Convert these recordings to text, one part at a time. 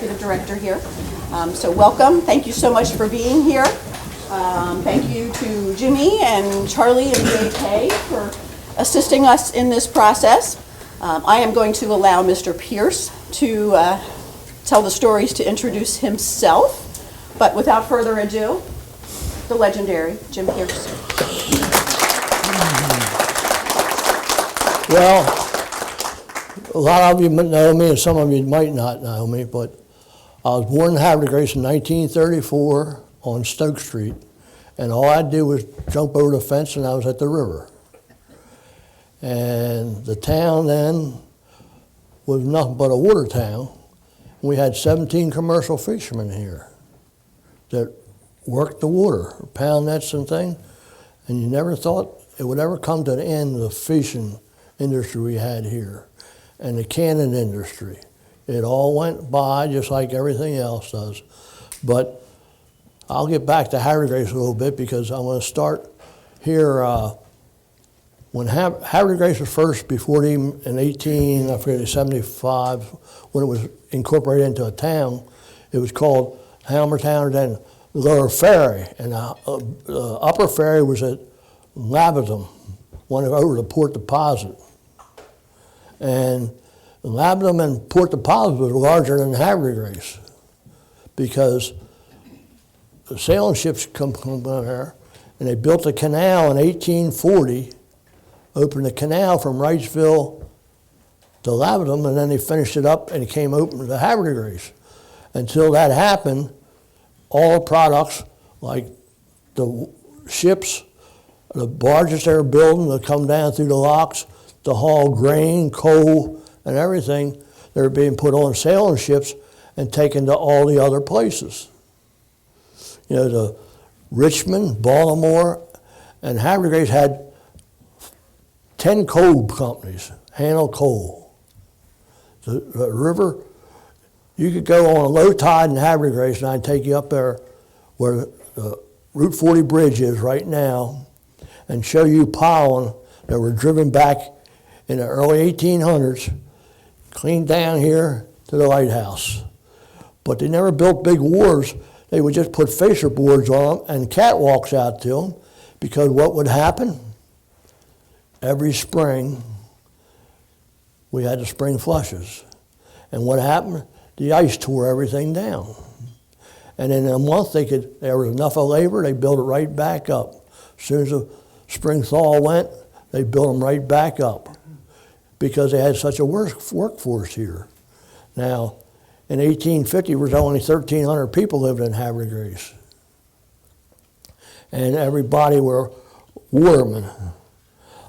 executive director here. So welcome. Thank you so much for being here. Thank you to Jimmy and Charlie and Decoy for assisting us in this process. I am going to allow Mr. Pierce to tell the stories to introduce himself. But without further ado, the legendary Jim Pierce. Well, a lot of you know me and some of you might not know me, but I was born in Havre de Grace in 1934 on Stoke Street, and all I did was jump over the fence and I was at the river. And the town then was nothing but a water town. We had 17 commercial fishermen here that worked the water, pound nets and things, and you never thought it would ever come to the end of the fishing industry we had here and the canning industry. It all went by just like everything else does. But I'll get back to Havre de Grace a little bit because I'm going to start here. When Havre de Grace was first, before in 1875, when it was incorporated into a town, it was called Hammertown, then Lower Ferry, and the Upper Ferry was at Lapidum, one over the Port Deposit. And Lapidum and Port Deposit was larger than Havre de Grace because the sailing ships come there, and they built a canal in 1840, opened the canal from Wrightsville to Lapidum, and then they finished it up and it came open to Havre de Grace. Until that happened, all the products, like the ships, the barges they were building that come down through the locks to haul grain, coal, and everything, they were being put on sailing ships and taken to all the other places. You know, the Richmond, Baltimore, and Havre de Grace had 10 coal companies handle coal. The river, you could go on a low tide in Havre de Grace, and I'd take you up there where the Route 40 bridge is right now and show you piling that were driven back in the early 1800s, clean down here to the lighthouse. But they never built big wharves. They would just put fascia boards on them and catwalks out to them, because what would happen? Every spring, we had the spring flushes. And what happened? The ice tore everything down. And in a month, there was enough of labor, they built it right back up. As soon as the spring thaw went, they built them right back up because they had such a workforce here. Now, in 1850, there was only 1,300 people lived in Havre de Grace. And everybody were watermen.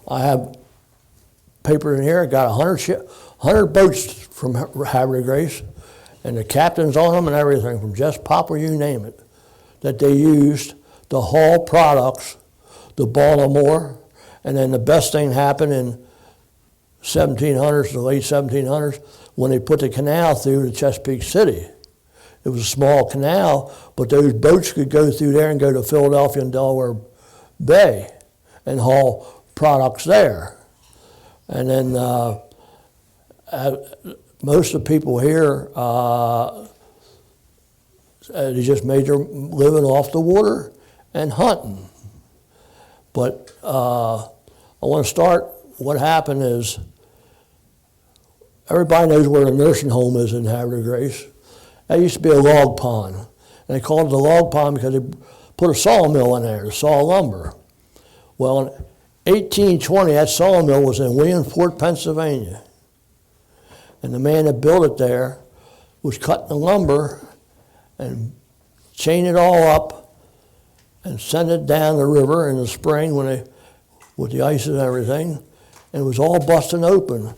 I have paper in here. I got 100 boats from Havre de Grace, and the captains on them and everything, from Just Popper, you name it, that they used to haul products to Baltimore. And then the best thing happened in 1700s, the late 1700s, when they put the canal through to Chesapeake City. It was a small canal, but those boats could go through there and go to Philadelphia and Delaware Bay and haul products there. And then most of the people here, they just made their living off the water and hunting. But I want to start, what happened is, everybody knows where the nursing home is in Havre de Grace. That used to be a log pond. And they called it a log pond because they put a sawmill in there to saw lumber. Well, in 1820, that sawmill was in Williamsport, Pennsylvania. And the man that built it there was cutting the lumber and chaining it all up and send it down the river in the spring with the ice and everything, and it was all busting open.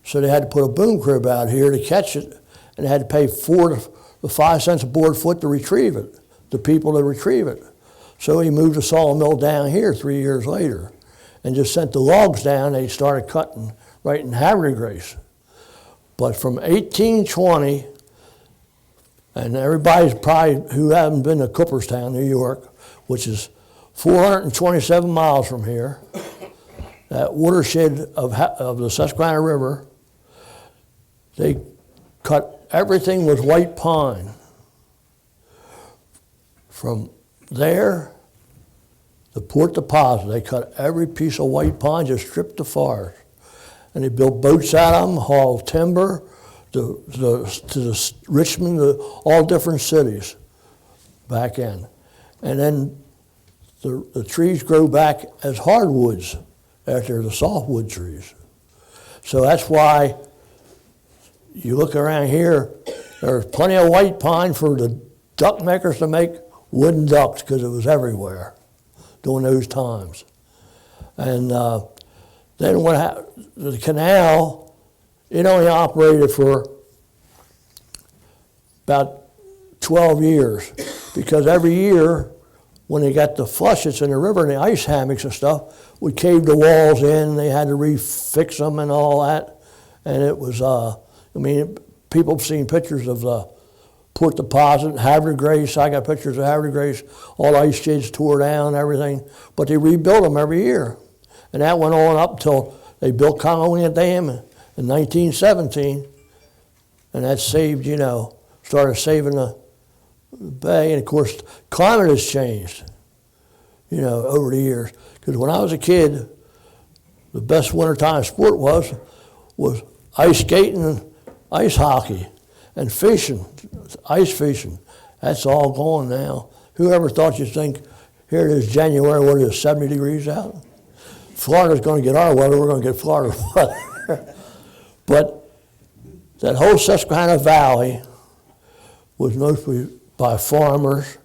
So they had to put a boom crib out here to catch it, and they had to pay 4 to 5 cents a board foot to retrieve it, the people to retrieve it. So he moved the sawmill down here 3 years later and just sent the logs down. They started cutting right in Havre de Grace. But from 1820, and everybody's probably who haven't been to Cooperstown, New York, which is 427 miles from here, that watershed of the Susquehanna River, they cut everything was white pine. From there, the port deposit, they cut every piece of white pine, just stripped the forest. And they built boats out of them, hauled timber to Richmond, to all different cities back in. And then the trees grow back as hardwoods after the softwood trees. So that's why you look around here, there's plenty of white pine for the duck makers to make wooden ducks, because it was everywhere during those times. And then when the canal, it only operated for about 12 years, because every year when they got the flushets in the river and the ice hammocks and stuff, would cave the walls in, they had to refix them and all that. And it was, people have seen pictures of the port deposit, Havre de Grace. I got pictures of Havre de Grace, all the ice sheds tore down and everything, but they rebuilt them every year. And that went on up until they built Colonial Dam in 1917, and that saved, started saving the bay. And of course, climate has changed, over the years. Because when I was a kid, the best wintertime sport was ice skating and ice hockey and fishing, ice fishing. That's all gone now. Whoever thought you'd think, here it is January, what is it, 70 degrees out? Florida's going to get our weather, we're going to get Florida weather. But that whole Susquehanna Valley was mostly by farmers,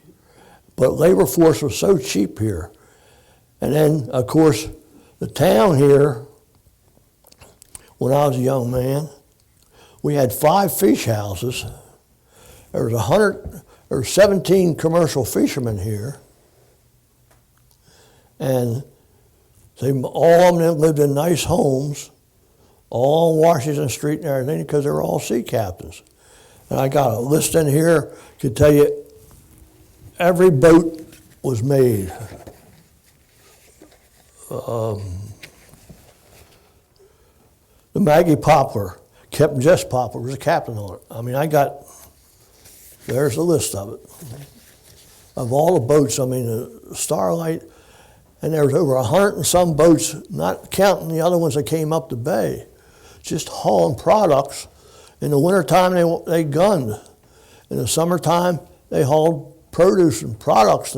but labor force was so cheap here. And then, of course, the town here, when I was a young man, we had 5 fish houses. There was 17 commercial fishermen here. And all of them lived in nice homes, all on Washington Street and everything, because they were all sea captains. And I got a list in here, could tell you every boat was made. The Maggie Poplar, Captain Jess Poplar was a captain on it. There's a list of it. Of all the boats, the Starlight, and there was over 100 and some boats, not counting the other ones that came up the bay, just hauling products. In the wintertime, they gunned. In the summertime, they hauled produce and products,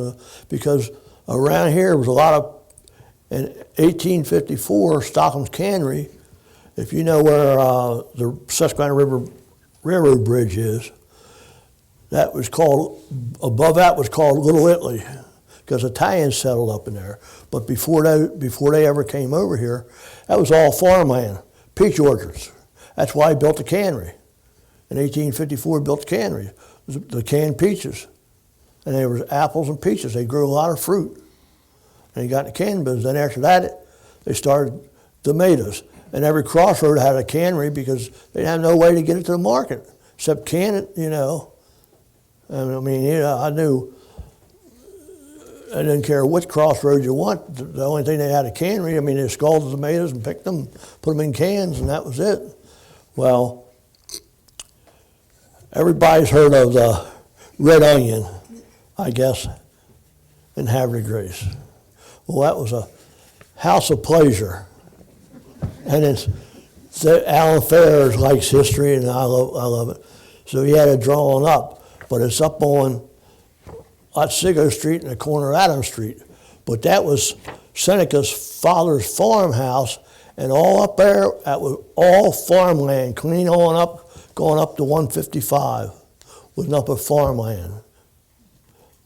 because around here was a lot of, in 1854, Stockham's Cannery, if you know where the Susquehanna River Railroad Bridge is, that was called, above that was called Little Italy, because Italians settled up in there. But before they ever came over here, that was all farmland, peach orchards. That's why he built the cannery. In 1854, he built the cannery, the canned peaches. And there was apples and peaches. They grew a lot of fruit. And he got in the canning business. Then after that, they started tomatoes. And every crossroad had a cannery because they didn't have no way to get it to the market except can it, And I knew I didn't care which crossroads you want. The only thing they had a cannery, they scalded the tomatoes and picked them, put them in cans, and that was it. Well, everybody's heard of the red onion, I guess, in Havre de Grace. Well, that was a house of pleasure. And Alan Ferris likes history, and I love it. So he had it drawn up, but it's up on Otsego Street and the corner of Adams Street. But that was Seneca's father's farmhouse, and all up there, that was all farmland, clean on up, going up to 155, was nothing but farmland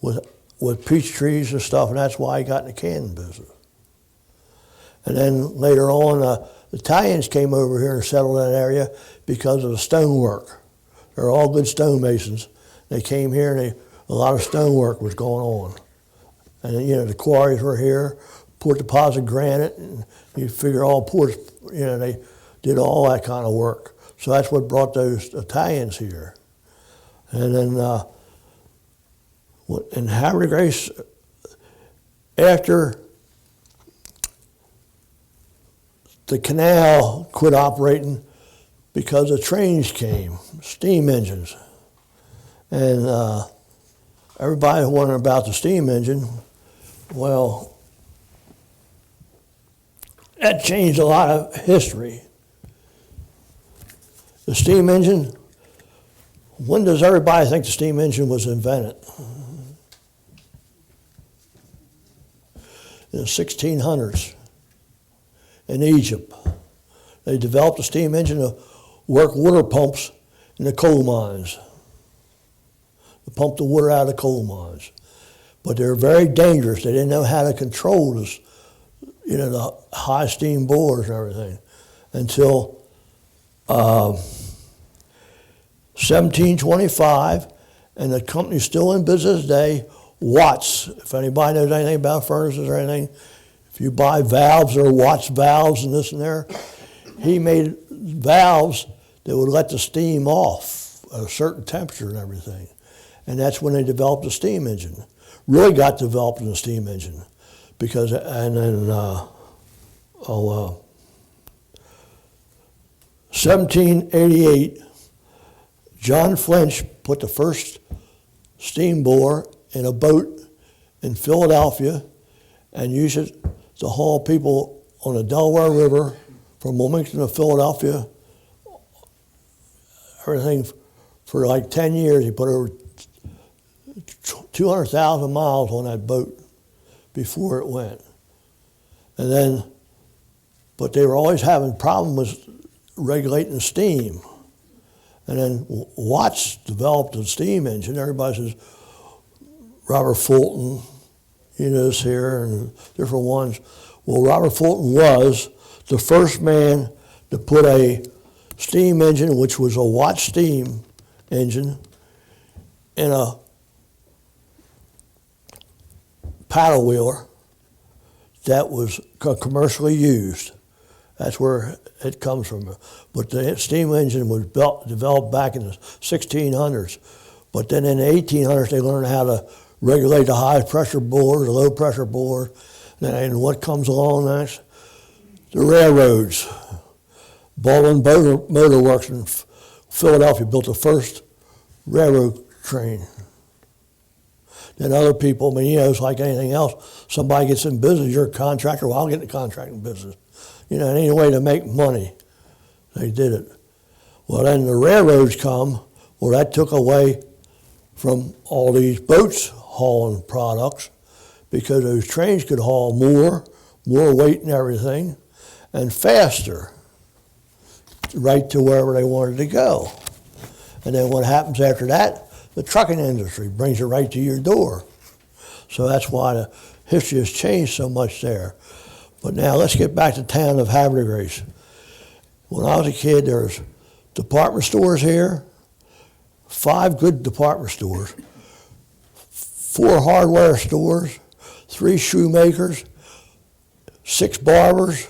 with peach trees and stuff, and that's why he got in the canning business. And then later on, the Italians came over here and settled in that area because of the stonework. They're all good stonemasons. They came here and a lot of stonework was going on. And the quarries were here, port deposit granite, and you figure all ports, they did all that kind of work. So that's what brought those Italians here. And then in Havre de Grace, after the canal quit operating, because the trains came, steam engines. And everybody wondering about the steam engine. Well, that changed a lot of history. The steam engine, when does everybody think the steam engine was invented? In the 1600s in Egypt. They developed a steam engine to work water pumps in the coal mines. To pump the water out of the coal mines. But they were very dangerous. They didn't know how to control this, the high steam bores and everything until 1725, and the company's still in business today. Watts, if anybody knows anything about furnaces or anything, if you buy valves or Watts valves and this and there, he made valves that would let the steam off at a certain temperature and everything. And that's when they developed the steam engine. Really got developed in the steam engine because, and then, 1788, John Flinch put the first steam bore in a boat in Philadelphia and used it to haul people on the Delaware River from Wilmington to Philadelphia. Everything for like 10 years. He put over 200,000 miles on that boat before it went. And then, but they were always having problems with regulating the steam. And then Watts developed a steam engine. Everybody says, Robert Fulton, this here, and different ones. Well, Robert Fulton was the first man to put a steam engine, which was a Watts steam engine, in a paddle wheeler that was commercially used. That's where it comes from. But the steam engine was developed back in the 1600s. But then in the 1800s, they learned how to regulate the high pressure bore, the low pressure bore. And what comes along next? The railroads. Baldwin Motor Works in Philadelphia built the first railroad train. Then other people, it's like anything else. Somebody gets in business, you're a contractor, well, I'll get in the contracting business. Any way to make money, they did it. Well, then the railroads come, well, that took away from all these boats hauling products because those trains could haul more weight and everything, and faster, right to wherever they wanted to go. And then what happens after that? The trucking industry brings it right to your door. So that's why the history has changed so much there. But now let's get back to the town of Havre de Grace. When I was a kid, there was department stores here, 5 good department stores, 4 hardware stores, 3 shoemakers, 6 barbers,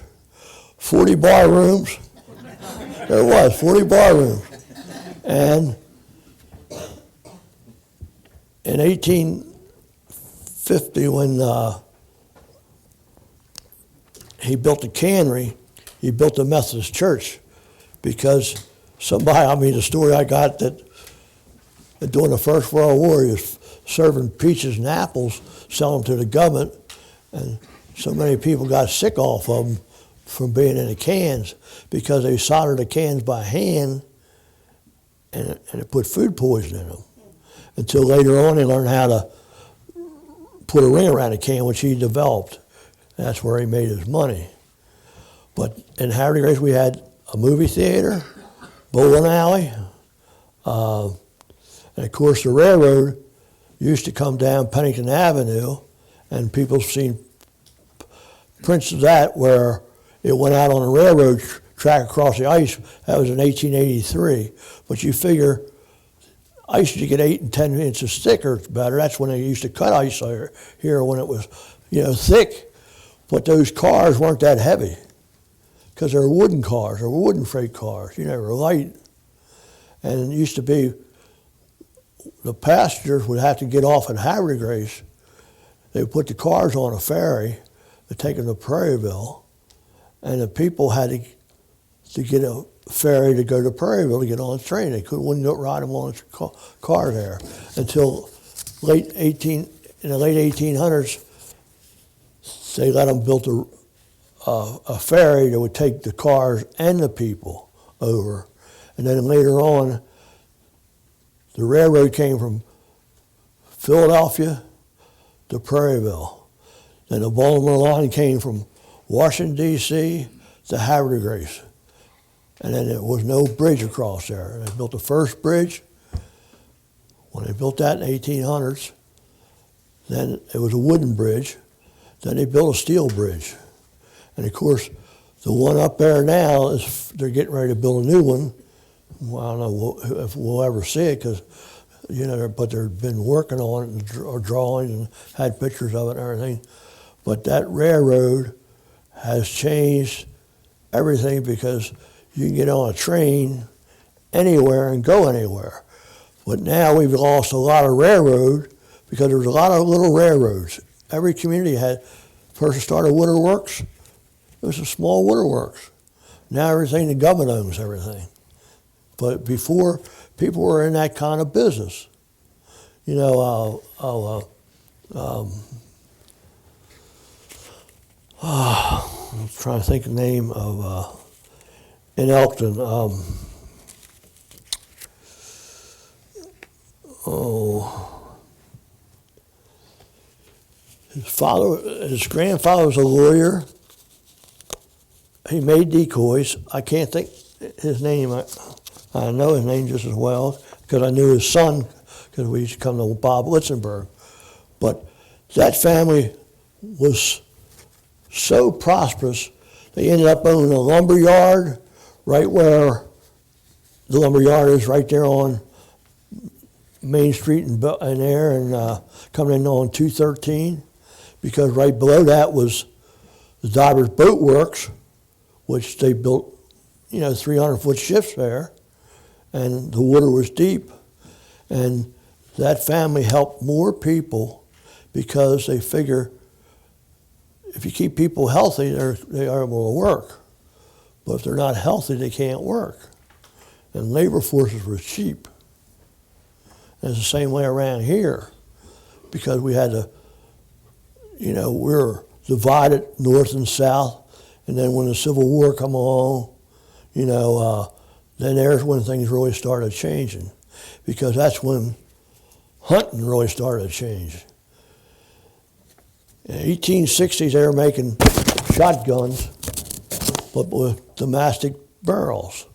40 bar rooms. There was 40 bar rooms. And in 1850, when he built the cannery, he built the Methodist church because the story I got that during the First World War, he was serving peaches and apples, selling them to the government, and so many people got sick off of them from being in the cans because they soldered the cans by hand and it put food poison in them. Until later on, he learned how to put a ring around the can, which he developed. That's where he made his money. But in Havre de Grace, we had a movie theater, bowling alley, and of course the railroad used to come down Pennington Avenue, and people have seen prints of that where it went out on a railroad track across the ice. That was in 1883. But you figure ice used to get 8 and 10 inches thicker, it's better. That's when they used to cut ice here when it was, thick. But those cars weren't that heavy because they were wooden cars or wooden freight cars. They were light. And it used to be the passengers would have to get off at Havre de Grace. They would put the cars on a ferry to take them to Prairieville, and the people had to to get a ferry to go to Prairieville to get on the train. They wouldn't ride them on a car there until in the late 1800s. They let them build a ferry that would take the cars and the people over, and then later on, the railroad came from Philadelphia to Prairieville. Then the Baltimore line came from Washington, D.C. to Havre de Grace. And then there was no bridge across there. They built the first bridge. When they built that in the 1800s, then it was a wooden bridge. Then they built a steel bridge. And of course, the one up there now is they're getting ready to build a new one. Well, I don't know if we'll ever see it because, but they've been working on it or drawing and had pictures of it and everything. But that railroad has changed everything because you can get on a train anywhere and go anywhere. But now we've lost a lot of railroad because there was a lot of little railroads. Every community had, first started waterworks, it was a small waterworks. Now everything, the government owns everything. But before, people were in that kind of business. I'm trying to think of the name of, in Elkton, his grandfather was a lawyer. He made decoys. I can't think his name. I know his name just as well because I knew his son because we used to come to Bob Litzenberg. But that family was so prosperous, they ended up owning a lumber yard right where the lumber yard is right there on Main Street and there and coming in on 213 because right below that was the Divers Boat Works, which they built, 300-foot ships there, and the water was deep. And that family helped more people because they figure if you keep people healthy, they are able to work. But if they're not healthy, they can't work. And labor forces were cheap. And it's the same way around here because we had to, we're divided north and south. And then when the Civil War come along, then there's when things really started changing because that's when hunting really started to change. In the 1860s, they were making shotguns, but with domestic barrels.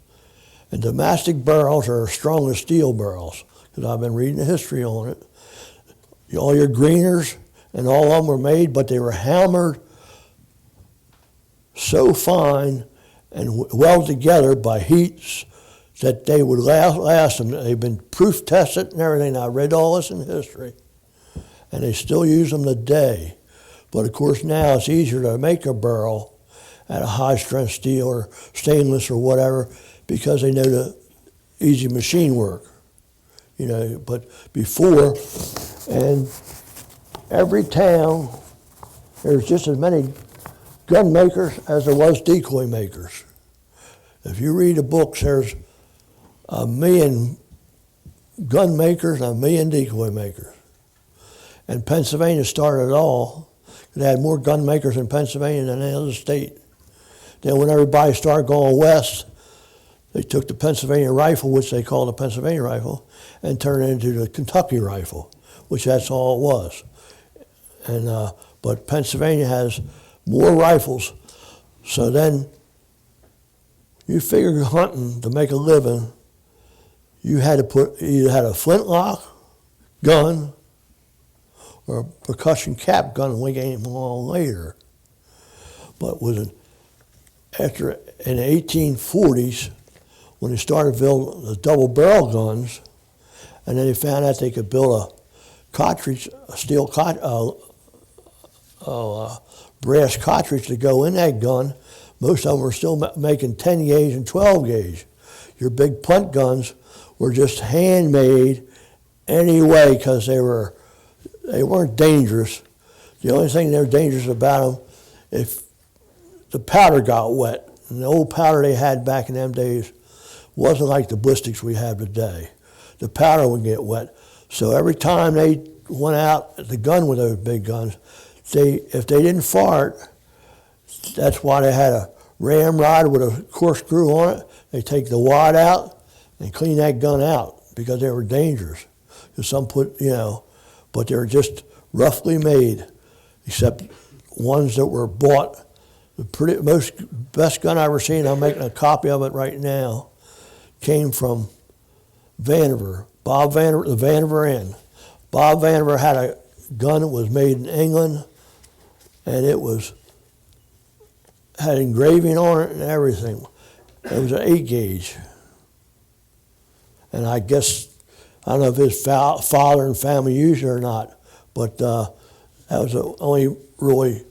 And domestic barrels are as strong as steel barrels, because I've been reading the history on it. All your greeners and all of them were made, but they were hammered so fine and welded together by heats that they would last them. They've been proof tested and everything. I read all this in history, and they still use them today. But of course now it's easier to make a barrel out of high-strength steel or stainless or whatever because they know the easy machine work, But before, and every town, there's just as many gun makers as there was decoy makers. If you read the books, there's 1 million gun makers and 1 million decoy makers. And Pennsylvania started it all. They had more gun makers in Pennsylvania than any other state. Then when everybody started going west, they took the Pennsylvania rifle, which they called the Pennsylvania rifle, and turned it into the Kentucky rifle, which that's all it was. And but Pennsylvania has more rifles. So then you figure hunting to make a living, you had to either had a flintlock gun or a percussion cap gun when we came along later. But in the 1840s, when they started building the double barrel guns, and then they found out they could build a steel brass cartridge to go in that gun. Most of them were still making 10 gauge and 12 gauge. Your big punt guns were just handmade anyway because they weren't dangerous. The only thing that was dangerous about them, if the powder got wet, And the old powder they had back in them days wasn't like the ballistics we have today. The powder would get wet. So every time they went out at the gun with those big guns, if they didn't fart, that's why they had a ramrod with a corkscrew on it. They take the wad out and clean that gun out because they were dangerous. Because some put, but they were just roughly made, except ones that were bought. The best gun I ever seen, I'm making a copy of it right now, came from Vandiver, Bob Vandiver, the Vandiver Inn. Bob Vandiver had a gun that was made in England, and it had engraving on it and everything. It was an 8-gauge. And I guess, I don't know if his father and family used it or not, but that was the only really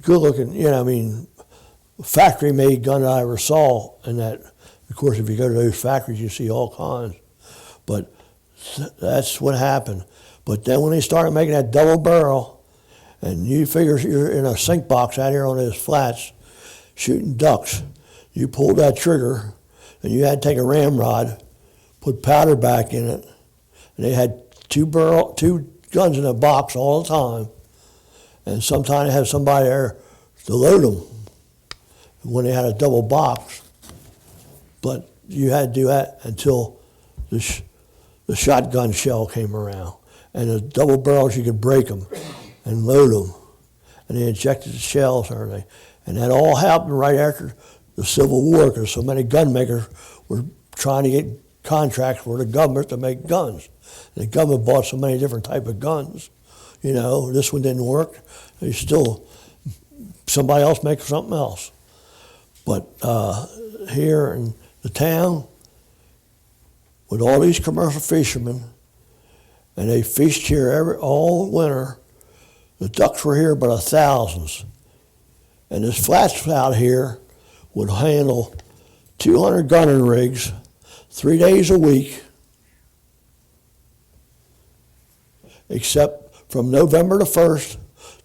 good-looking, factory-made gun that I ever saw. And that, of course, if you go to those factories, you see all kinds. But that's what happened. But then when they started making that double barrel, and you figure you're in a sink box out here on those flats shooting ducks, you pulled that trigger, and you had to take a ramrod, put powder back in it, and they had two guns in a box all the time, and sometimes they had somebody there to load them when they had a double box. But you had to do that until the shotgun shell came around, and the double barrels you could break them and load them, and they injected the shells and everything. And that all happened right after the Civil War, because so many gun makers were trying to get contracts for the government to make guns. And the government bought so many different type of guns. This one didn't work. Somebody else makes something else. But here in the town, with all these commercial fishermen, and they fished here all winter, the ducks were here by the thousands. And this flats out here would handle 200 gunning rigs 3 days a week, except from November the 1st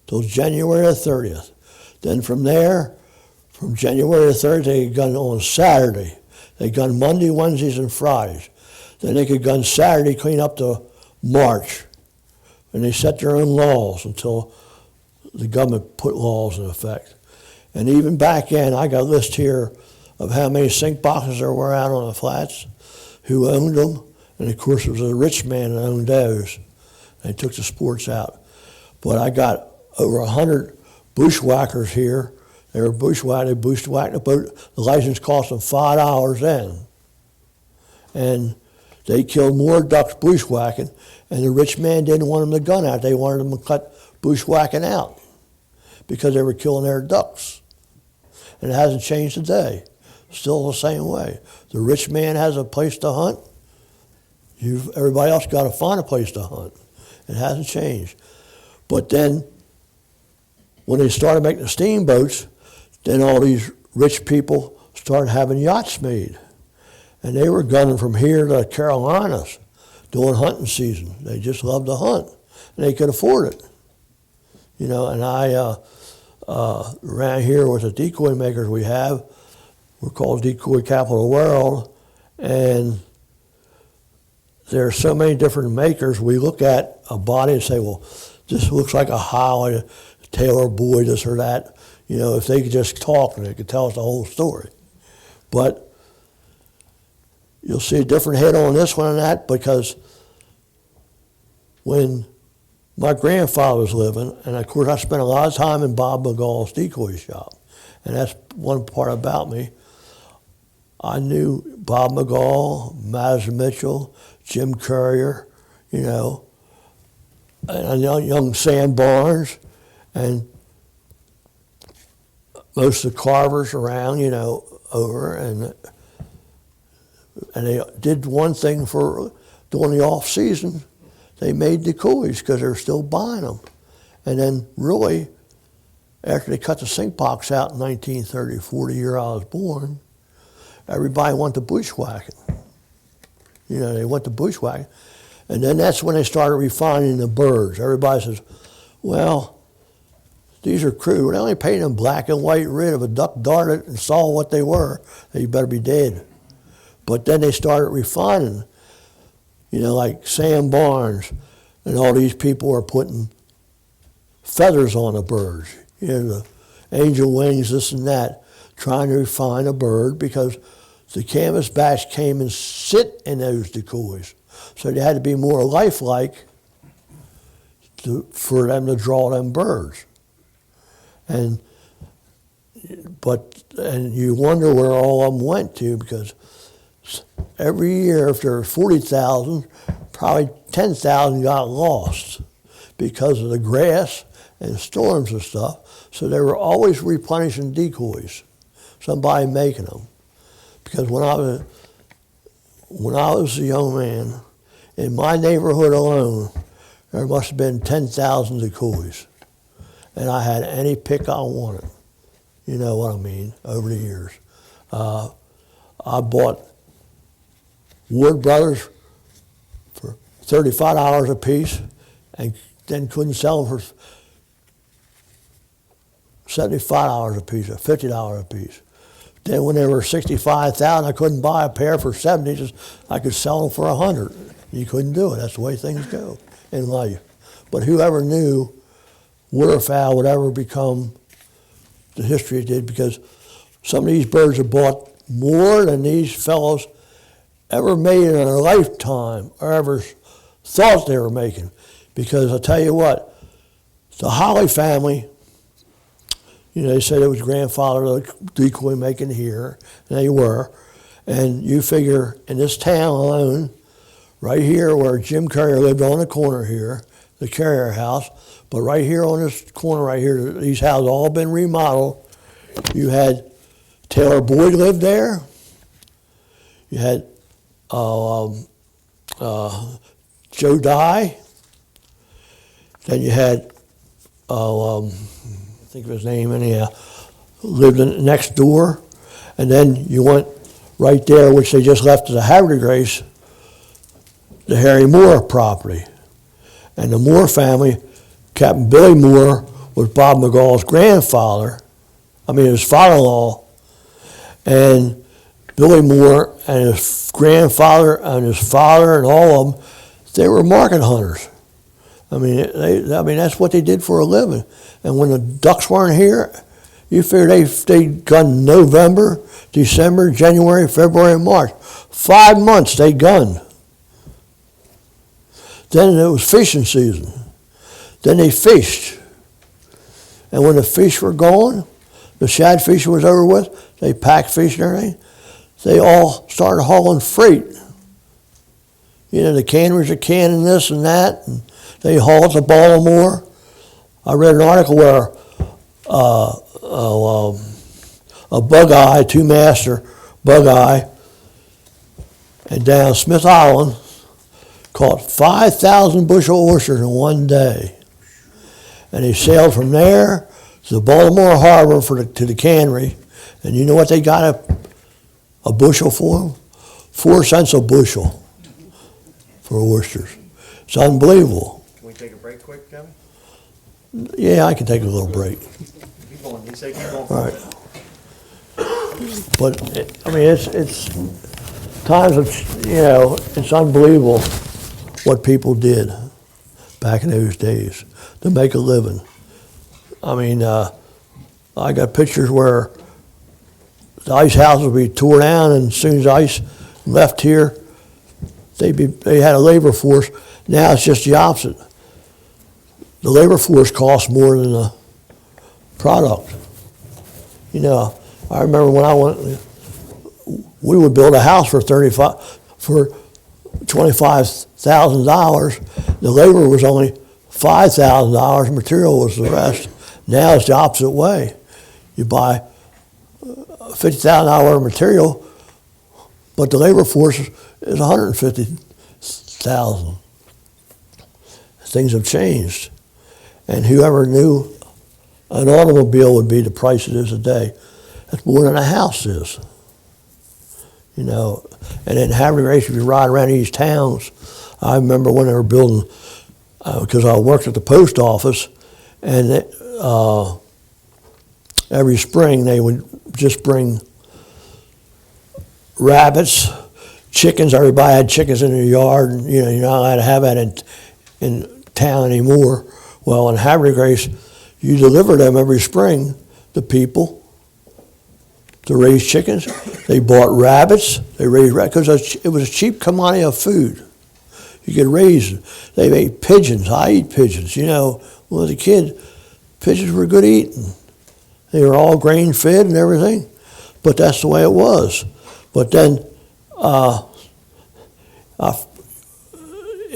till January the 30th. Then from there, from January the 30th, they could gun on Saturday. They gun Monday, Wednesdays, and Fridays. Then they could gun Saturday, clean up to March. And they set their own laws until the government put laws in effect. And even back then, I got a list here of how many sink boxes there were out on the flats, who owned them, and of course it was a rich man that owned those. They took the sports out. But I got over 100 bushwhackers here. They were bushwhacked, they bushwhacked the boat. The license cost them $5 then. And they killed more ducks bushwhacking, and the rich man didn't want them to gun out. They wanted them to cut bushwhacking out because they were killing their ducks. And it hasn't changed today. Still the same way. The rich man has a place to hunt. Everybody else got to find a place to hunt. It hasn't changed. But then, when they started making the steamboats, then all these rich people started having yachts made. And they were gunning from here to the Carolinas during hunting season. They just loved to hunt. And they could afford it. And I, around here with the decoy makers we have, we're called Decoy Capital of the World, and there are so many different makers. We look at a body and say, well, this looks like a Holly, a Taylor Boyd, this or that. If they could just talk, they could tell us the whole story. But you'll see a different head on this one and that, because when my grandfather was living, and of course I spent a lot of time in Bob McGall's decoy shop, and that's one part about me. I knew Bob McGall, Madison Mitchell, Jim Currier, and young Sam Barnes, and most of the Carvers around, over, and they did one thing for during the off season. They made decoys because they were still buying them. And then really, after they cut the sink box out in 1930, the year I was born, everybody went to bushwhacking. They went to bushwhacking. And then that's when they started refining the birds. Everybody says, well, these are crude. They only painted them black and white red. If a duck darted and saw what they were, you better be dead. But then they started refining, like Sam Barnes and all these people are putting feathers on the birds, the angel wings, this and that, trying to refine a bird because the canvas bats came and sit in those decoys. So they had to be more lifelike for them to draw them birds. And you wonder where all of them went to, because every year, if there were 40,000, probably 10,000 got lost because of the grass and storms and stuff. So they were always replenishing decoys, somebody making them. Because when I was a young man, in my neighborhood alone, there must have been 10,000 decoys. And I had any pick I wanted. You know what I mean, over the years. I bought Wood Brothers for $35 a piece and then couldn't sell them for $75 a piece or $50 a piece. Then when they were 65,000, I couldn't buy a pair for 70, just I could sell them for 100. You couldn't do it. That's the way things go in life. But whoever knew waterfowl would ever become the history it did, because some of these birds have bought more than these fellows ever made in their lifetime or ever thought they were making. Because I'll tell you what, the Holly family, they said it was grandfather of the decoy making here, and they were. And you figure in this town alone, right here where Jim Carrier lived on the corner here, the Carrier house, but right here on this corner right here, these houses all been remodeled. You had Taylor Boyd lived there. You had Joe Dye. Then you had, I think of his name anyhow, lived next door. And then you went right there, which they just left as a Havre de Grace, the Harry Moore property. And the Moore family, Captain Billy Moore was Bob McGall's grandfather, his father-in-law. And Billy Moore and his grandfather and his father and all of them, they were market hunters. That's what they did for a living. And when the ducks weren't here, you figure they gunned November, December, January, February, and March. 5 months they gunned. Then it was fishing season. Then they fished. And when the fish were gone, the shad fishing was over with, they packed fish and everything, they all started hauling freight. The canneries are canning this and that, and they hauled to Baltimore. I read an article where a bug-eye, two-master bug-eye, and down Smith Island, caught 5,000 bushel oysters in one day. And they sailed from there to the Baltimore Harbor to the cannery. And you know what they got a bushel for them? 4 cents a bushel for oysters. It's unbelievable. Can we take a break quick, Kevin? Yeah, I can take a little break. Keep going. He said keep going. All right. But, it's times of, it's unbelievable what people did back in those days to make a living. I got pictures where the ice houses would be tore down, and as soon as ice left here, they had a labor force. Now it's just the opposite. The labor force costs more than the product. I remember when I went, we would build a house for $25,000. The labor was only $5,000. Material was the rest. Now it's the opposite way. You buy $50,000 material, but the labor force is $150,000. Things have changed, and whoever knew an automobile would be the price it is today, that's more than a house is. And in Havre de Grace, if you ride around these towns, I remember when they were building, because I worked at the post office, and every spring they would just bring rabbits, chickens. Everybody had chickens in their yard, and you're not allowed to have that in town anymore. Well, in Havre de Grace, you deliver them every spring to people to raise chickens. They bought rabbits. They raised rabbits because it was a cheap commodity of food. You could raise them. They ate pigeons. I eat pigeons. When I was a kid, pigeons were good eating. They were all grain fed and everything, but that's the way it was. But then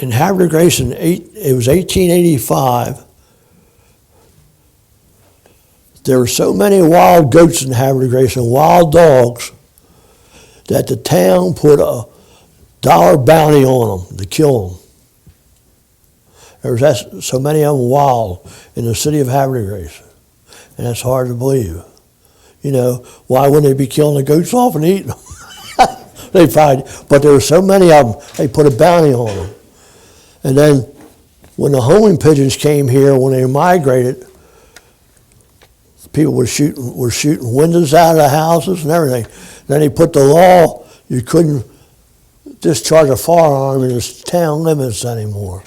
in Havre de Grace, it was 1885, there were so many wild goats in Havre de Grace and wild dogs that the town put a $1 bounty on them to kill them. There was so many of them wild in the city of Havre de Grace, and that's hard to believe. Why wouldn't they be killing the goats off and eating them? They probably, but there were so many of them, they put a bounty on them. And then when the homing pigeons came here, when they migrated, people were shooting windows out of the houses and everything. Then they put the law, you couldn't discharge a firearm in the town limits anymore.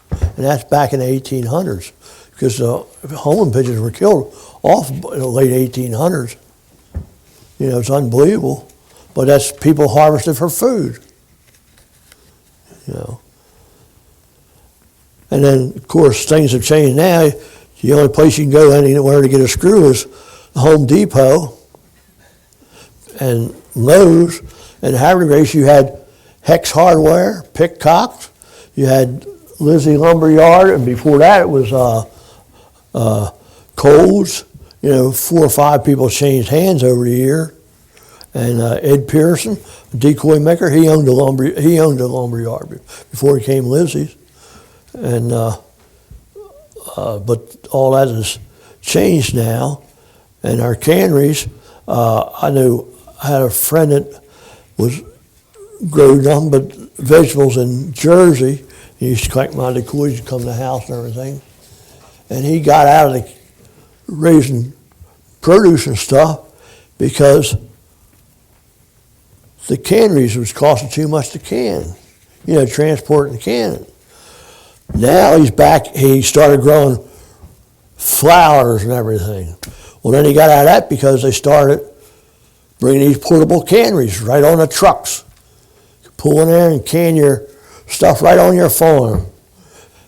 And that's back in the 1800s, because the homing pigeons were killed off in the late 1800s. It's unbelievable. But that's people harvested for food. And then, of course, things have changed now. The only place you can go anywhere to get a screw is Home Depot and Lowe's. And Havre de Grace, you had Hex Hardware, Pickcock. You had Lizzie Lumber Yard, and before that it was Coles. 4 or 5 people changed hands over the year. And Ed Pearson, Decoy maker, he owned a lumber yard before he came Lizzie's. And but all that has changed now. And our canneries, I had a friend that grew nothing but vegetables in Jersey. He used to collect my Decoys to come to the house and everything. And he got out of raising produce and stuff because the canneries was costing too much to can, transport and canning. Now he's back, he started growing flowers and everything. Well, then he got out of that because they started bringing these portable canneries right on the trucks. Pull in there and can your stuff right on your farm.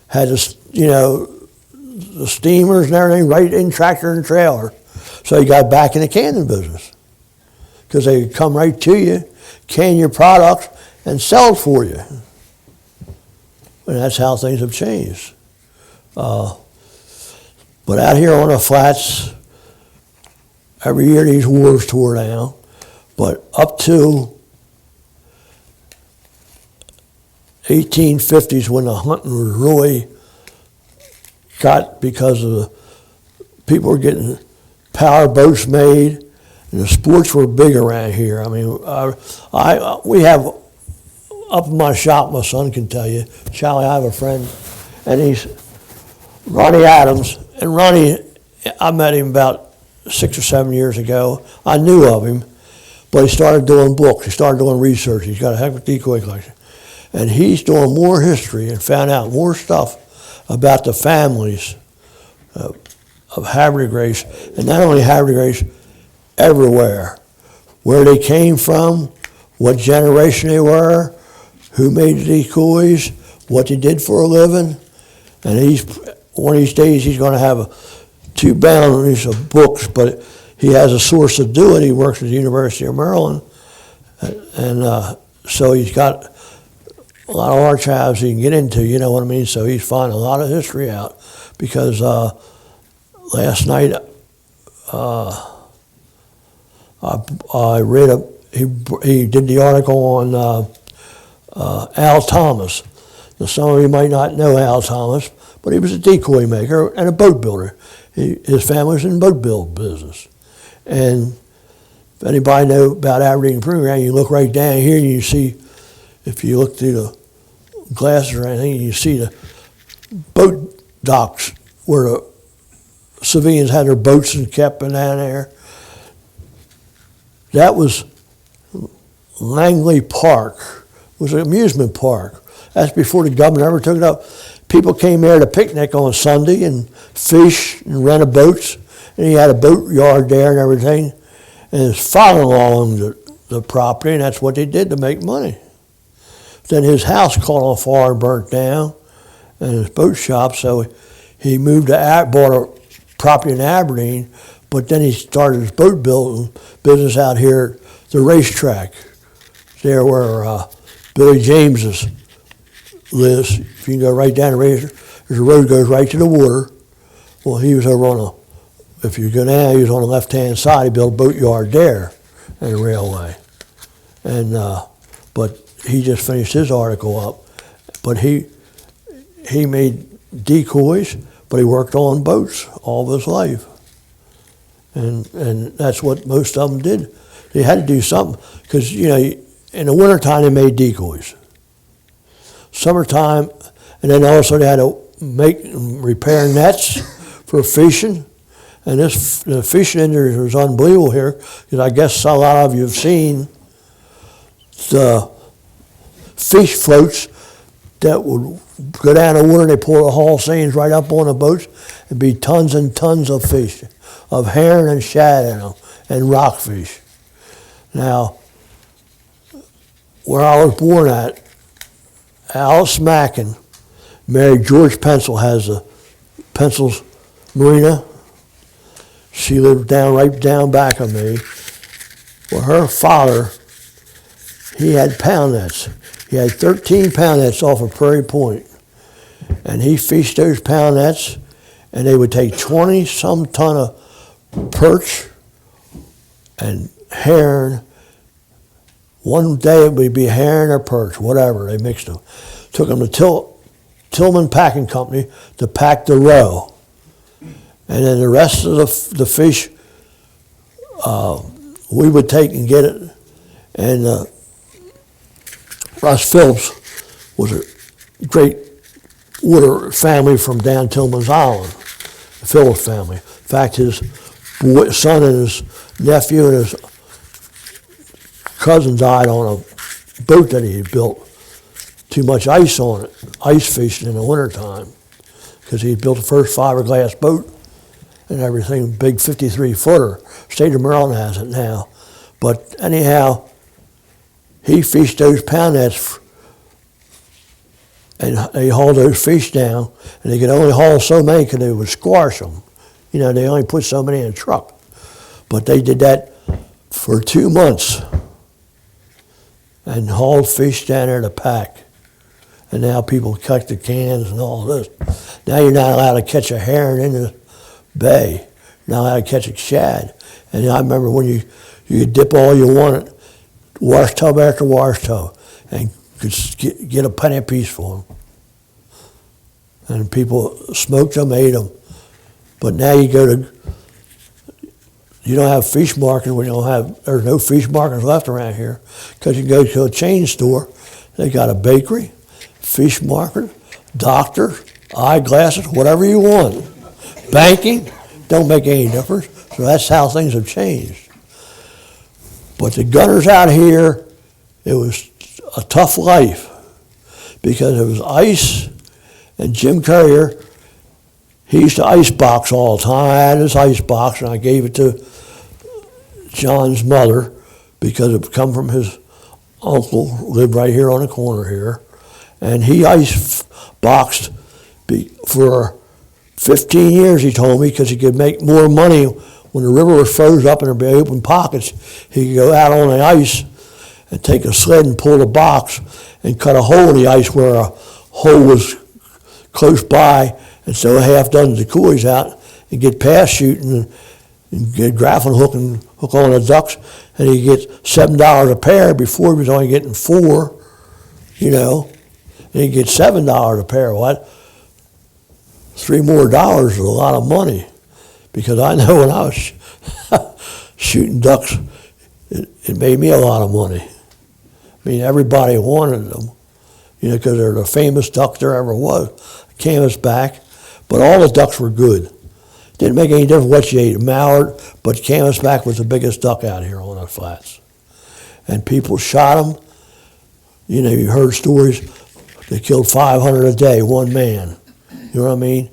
Had the steamers and everything right in tractor and trailer. So he got back in the canning business because they could come right to you, can your products, and sell it for you. And that's how things have changed. But out here on the flats, every year these wharves tore down. But up to 1850s, when the hunting was really got, because of the people were getting power boats made, and the sports were big around here. I mean, we have up in my shop, my son can tell you, Charlie, I have a friend, and he's Ronnie Adams. And Ronnie, I met him about 6 or 7 years ago. I knew of him, but he started doing books. He started doing research. He's got a heck of a decoy collection. And he's doing more history and found out more stuff about the families of Havre de Grace, and not only Havre de Grace, everywhere. Where they came from, what generation they were, who made the decoys, what they did for a living. And one of these days he's going to have 2 boundaries of books, but he has a source to do it. He works at the University of Maryland, and so he's got a lot of archives he can get into, you know what I mean? So he's finding a lot of history out, because last night I read he did the article on Al Thomas. Now, some of you might not know Al Thomas, but he was a decoy maker and a boat builder. His family was in the boat build business. And if anybody know about Aberdeen Proving Ground, you look right down here and you see, if you look through the glasses or anything, you see the boat docks where the civilians had their boats and kept down there. That was Langley Park. It was an amusement park. That's before the government ever took it up. People came there to picnic on Sunday and fish and rent boats. And he had a boat yard there and everything. And his father-in-law owned the property, and that's what they did to make money. Then his house caught on fire and burnt down, and his boat shop, so he moved to, bought a property in Aberdeen, but then he started his boat building business out here at the racetrack, there where Billy James's lives. If you can go right down the racetrack, there's a road goes right to the water. Well, he was over on if you go down, he was on the left-hand side. He built a boat yard there and a railway. And but he just finished his article up. But he made decoys, but he worked on boats all of his life. And that's what most of them did. They had to do something because, you know, in the wintertime they made decoys. Summertime, and then also they had to make and repair nets for fishing. And the fishing industry was unbelievable here because I guess a lot of you have seen the fish floats that would go down the water and they pull the haul seines right up on the boats and be tons and tons of fish, of herring and shad in them, and rockfish. Now, where I was born at, Alice Mackin married George Pencil, has the Pencil's Marina. She lived right down back of me. Well, her father, he had pound nets. He had 13 pound nets off of Prairie Point. And he fished those pound nets, and they would take 20-some ton of perch and herring. One day it would be herring or perch, whatever, they mixed them. Took them to Tillman Packing Company to pack the roe. And then the rest of the fish, we would take and get it. And Russ Phillips was a great water family from down Tillman's Island, the Phillips family. In fact, his son and his nephew and his cousin died on a boat that he had built. Too much ice on it, ice fishing in the wintertime, because he built the first fiberglass boat and everything, big 53-footer. State of Maryland has it now. But anyhow, he fished those pound nets, and they hauled those fish down, and they could only haul so many because they would squash them. You know, they only put so many in a truck. But they did that for 2 months and hauled fish down there to pack. And now people cut the cans and all this. Now you're not allowed to catch a herring in the bay. You're not allowed to catch a shad. And I remember when you could dip all you wanted, wash tub after wash tub, and could get a penny apiece for them. And people smoked them, ate them. But now you don't have fish markets when there's no fish markets left around here, because you go to a chain store, they got a bakery, fish market, doctor, eyeglasses, whatever you want. Banking, don't make any difference. So that's how things have changed. But the gunners out here, it was a tough life because it was ice, and Jim Currier, he used to ice box all the time. I had his ice box, and I gave it to John's mother because it come from his uncle, who lived right here on the corner here. And he ice boxed for 15 years, he told me, because he could make more money when the river was froze up and there'd be open pockets. He could go out on the ice and take a sled and pull the box and cut a hole in the ice where a hole was close by, and so a half dozen decoys out and get past shooting and get grappling hook and hook on the ducks, and he gets $7 a pair. Before he was only getting $4, you know. And he gets $7 a pair. What? $3 more is a lot of money, because I know when I was shooting ducks, it made me a lot of money. I mean, everybody wanted them, you know, because they're the famous duck there ever was, canvasback. But all the ducks were good. Didn't make any difference what you ate, mallard, but canvasback was the biggest duck out here on the flats. And people shot them. You know, you heard stories, they killed 500 a day, one man. You know what I mean?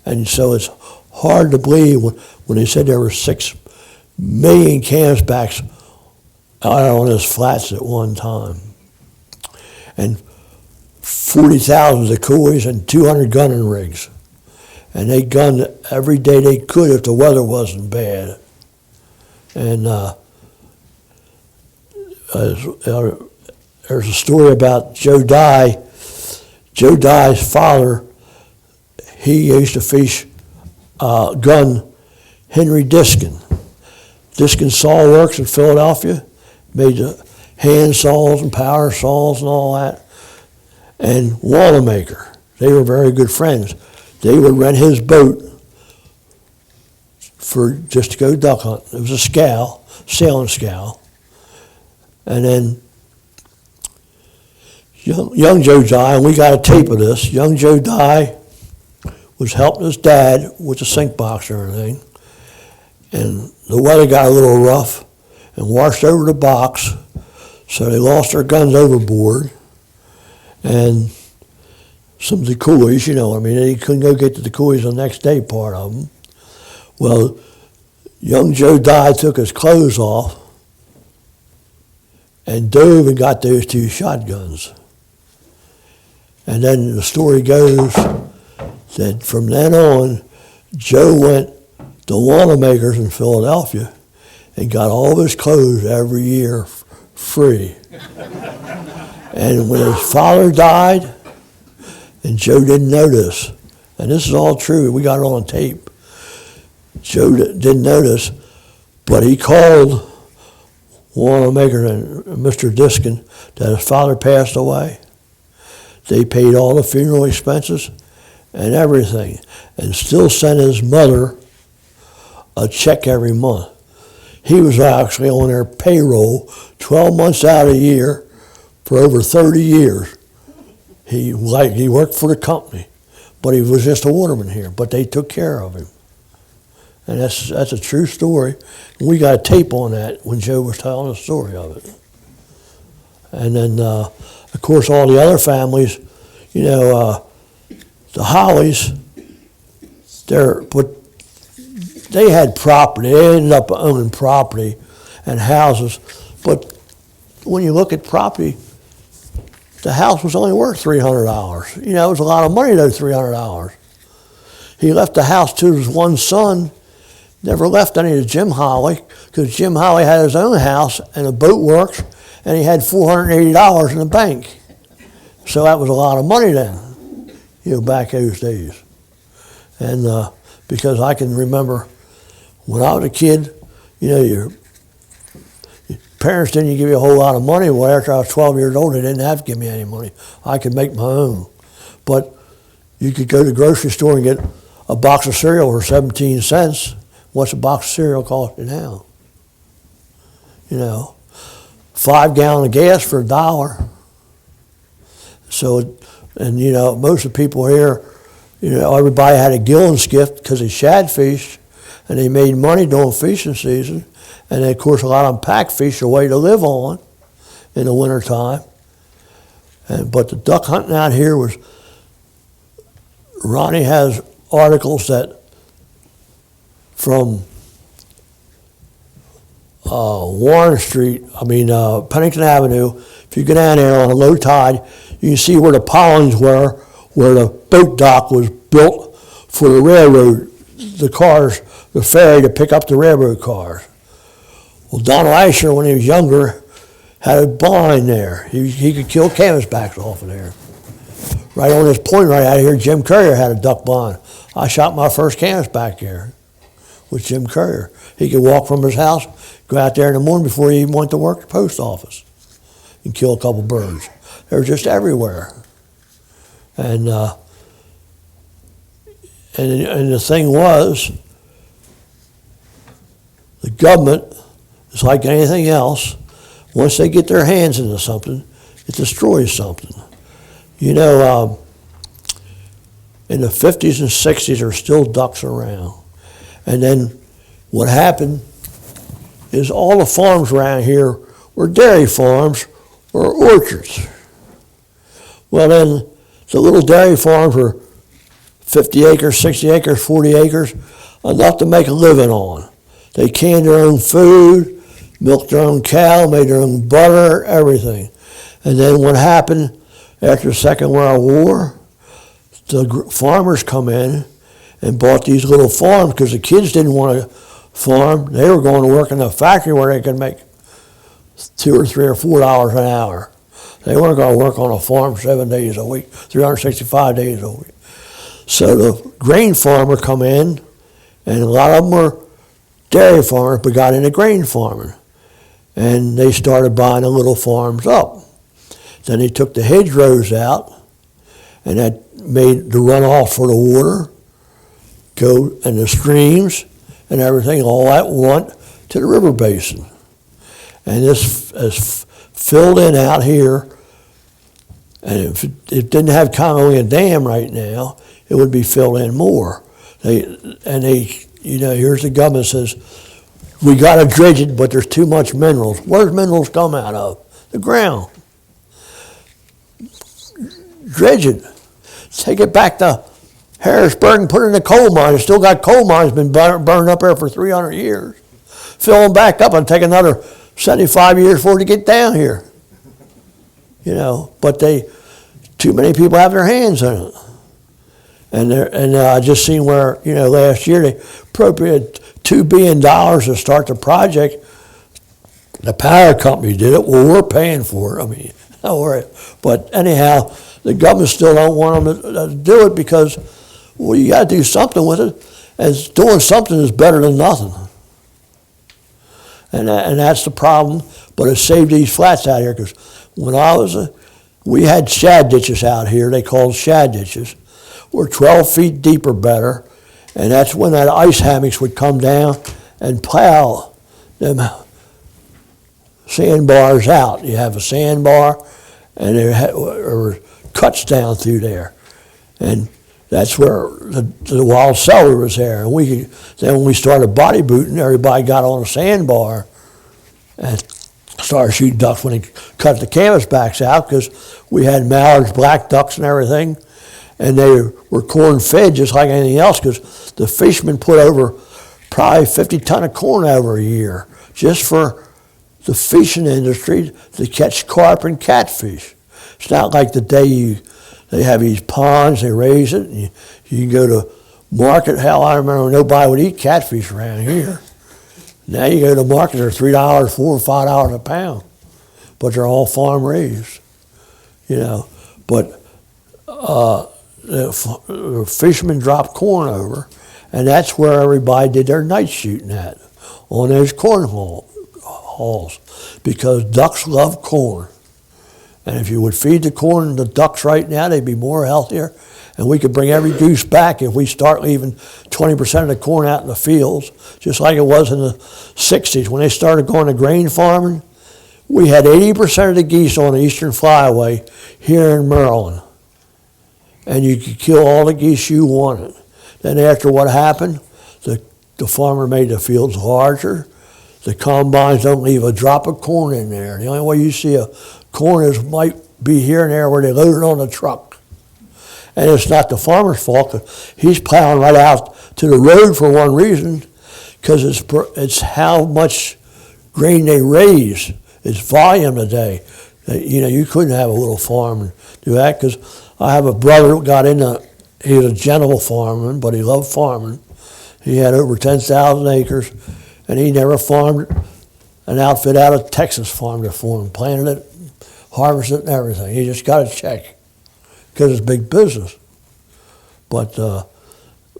And so it's hard to believe when they said there were 6 million canvasbacks out on those flats at one time. And 40,000 Decoys and 200 gunning rigs. And they gunned every day they could if the weather wasn't bad. And there's a story about Joe Dye. Joe Dye's father, he used to fish, gun Henry Diskin. Diskin Saw Works in Philadelphia, made the hand saws and power saws and all that. And Wanamaker, they were very good friends. They would rent his boat for just to go duck hunt. It was a scow, sailing scow. And then young Joe Dye, and we got a tape of this, young Joe Dye was helping his dad with the sink box and everything. And the weather got a little rough and washed over the box, so they lost their guns overboard. And some decoys, you know, I mean, they couldn't go get the decoys the next day, part of them. Well, young Joe Dye took his clothes off and dove and got those 2 shotguns. And then the story goes that from then on, Joe went to Wanamaker's in Philadelphia and got all of his clothes every year free. And when his father died, and Joe didn't know this, and this is all true, we got it on tape. Joe didn't know this, but he called Wanamaker and Mr. Diskin that his father passed away. They paid all the funeral expenses and everything, and still sent his mother a check every month. He was actually on their payroll 12 months out of the year for over 30 years. He worked for the company, but he was just a waterman here, but they took care of him. And that's a true story. We got a tape on that when Joe was telling the story of it. And then, of course, all the other families, you know, the Hollies, they had property. They ended up owning property and houses. But when you look at property, the house was only worth $300. You know, it was a lot of money, though, $300. He left the house to his one son, never left any to Jim Holly, because Jim Holly had his own house and a boat works, and he had $480 in the bank. So that was a lot of money then, you know, back those days. And because I can remember when I was a kid, you know, your parents didn't give you a whole lot of money. Well, after I was 12 years old, they didn't have to give me any money. I could make my own. But you could go to the grocery store and get a box of cereal for 17 cents. What's a box of cereal cost you now? You know, 5 gallons of gas for $1. So, and you know, most of the people here, you know, everybody had a gill and skiff because they shad fished, and they made money during fishing season. And then, of course, a lot of them pack fish, a way to live on in the wintertime. But the duck hunting out here was, Ronnie has articles that from Warren Street, Pennington Avenue, if you go down there on a low tide, you can see where the pollens were, where the boat dock was built for the railroad, the cars, the ferry to pick up the railroad cars. Well, Donald Asher, when he was younger, had a blind there. He could kill canvasbacks off of there. Right on this point right out here, Jim Courier had a duck blind. I shot my first canvasback there with Jim Courier. He could walk from his house, go out there in the morning before he even went to work at the post office and kill a couple birds. They were just everywhere. And the thing was, the government, it's like anything else, once they get their hands into something, it destroys something. You know, in the 50s and 60s, there were still ducks around. And then what happened is all the farms around here were dairy farms or orchards. Well, then the little dairy farms were 50 acres, 60 acres, 40 acres, enough to make a living on. They canned their own food, milked their own cow, made their own butter, everything. And then what happened after the Second World War, the farmers come in and bought these little farms because the kids didn't want to farm. They were going to work in a factory where they could make $2 or $3 or $4 an hour. They weren't going to work on a farm 7 days a week, 365 days a week. So the grain farmer come in, and a lot of them were dairy farmers, but got into grain farming. And they started buying the little farms up. Then they took the hedgerows out, and that made the runoff for the water go, and the streams and everything, all that went to the river basin. And this is filled in out here, and if it didn't have only a dam right now, it would be filled in more. Here's the government says, we got to dredge it, but there's too much minerals. Where does minerals come out of? The ground. Dredge it. Take it back to Harrisburg and put it in the coal mine. It's still got coal mines been burned up there for 300 years. Fill them back up and take another 75 years for it to get down here. But too many people have their hands in it. And I just seen where, last year they appropriated $2 billion to start the project. The power company did it. Well, we're paying for it. I mean, don't worry. But anyhow, the government still don't want them to do it because, well, you got to do something with it. And doing something is better than nothing. And that's the problem. But it saved these flats out here because when we had shad ditches out here. They called shad ditches. Were 12 feet deep or better. And that's when that ice hammocks would come down and plow them sandbars out. You have a sandbar, and there were cuts down through there. And that's where the wild celery was there. And then when we started body booting, everybody got on a sandbar and started shooting ducks when they cut the canvasbacks out because we had mallards, black ducks, and everything. And they were corn fed just like anything else because the fishermen put over probably 50 ton of corn over a year just for the fishing industry to catch carp and catfish. It's not like the day they have these ponds, they raise it, and you can go to market. Hell, I remember nobody would eat catfish around here. Now you go to market, they're $3, $4, or $5 a pound, but they're all farm raised, But the fishermen dropped corn over, and that's where everybody did their night shooting at, on those corn halls, because ducks love corn. And if you would feed the corn the ducks right now, they'd be more healthier. And we could bring every goose back if we start leaving 20% of the corn out in the fields, just like it was in the 60s. When they started going to grain farming, we had 80% of the geese on the Eastern Flyway here in Maryland. And you could kill all the geese you wanted. Then after what happened, the farmer made the fields larger. The combines don't leave a drop of corn in there. The only way you see a corn is might be here and there where they load it on the truck. And it's not the farmer's fault. 'Cause he's plowing right out to the road for one reason, because it's how much grain they raise. It's volume a day. You couldn't have a little farm and do that, because I have a brother who got into, he was a gentle farmer, but he loved farming. He had over 10,000 acres, and he never farmed. An outfit out of Texas farmed it for him, planted it, harvested it, and everything. He just got a check because it's big business. But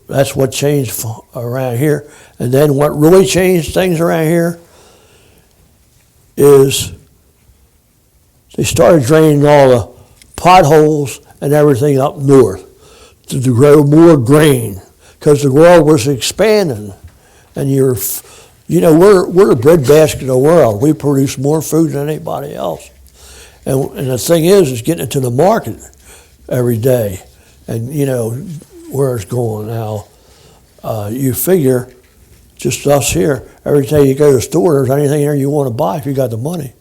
that's what changed around here. And then what really changed things around here is they started draining all the potholes and everything up north to grow more grain, because the world was expanding. And we're the breadbasket of the world. We produce more food than anybody else. And the thing is getting it to the market every day. And, where it's going now. You figure, just us here, every time you go to the store, there's anything there you want to buy if you got the money.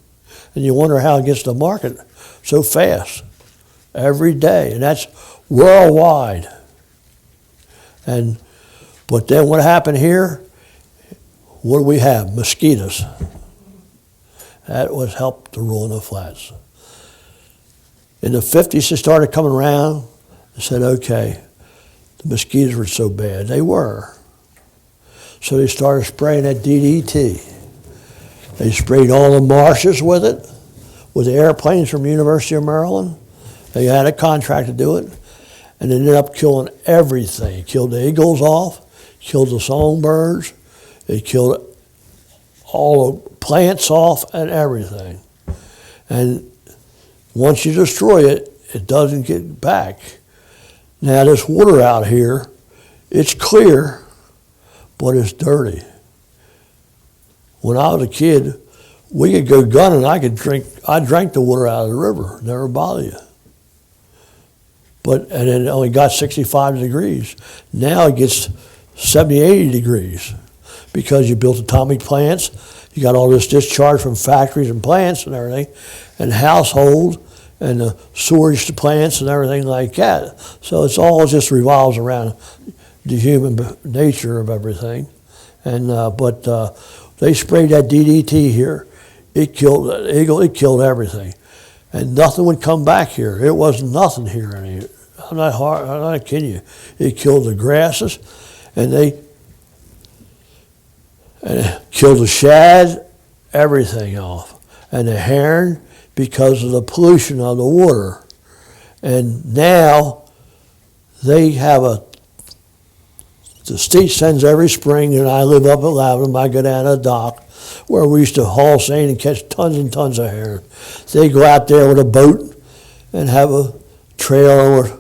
And you wonder how it gets to market so fast every day, and that's worldwide. But then what happened here, what do we have? Mosquitoes. That was helped to ruin the flats. In the 50s, they started coming around and said, okay, the mosquitoes were so bad. They were. So they started spraying that DDT. They sprayed all the marshes with it, with the airplanes from the University of Maryland. They had a contract to do it, and they ended up killing everything. Killed the eagles off, killed the songbirds, they killed all the plants off and everything. And once you destroy it, it doesn't get back. Now this water out here, it's clear, but it's dirty. When I was a kid, we could go gunning. I drank the water out of the river. Never bother you. And it only got 65 degrees. Now it gets 70, 80 degrees because you built atomic plants. You got all this discharge from factories and plants and everything, and households and the sewage to plants and everything like that. So it's all just revolves around the human nature of everything. But they sprayed that DDT here. It killed the eagle. It killed everything, and nothing would come back here. It was nothing here. I'm not kidding you. It killed the grasses, and it killed the shad, everything off, and the heron because of the pollution of the water. And now they have the state sends every spring, and I live up at Lapidum. I go down to the dock where we used to haul seine and catch tons and tons of heron. They go out there with a boat and have a trailer with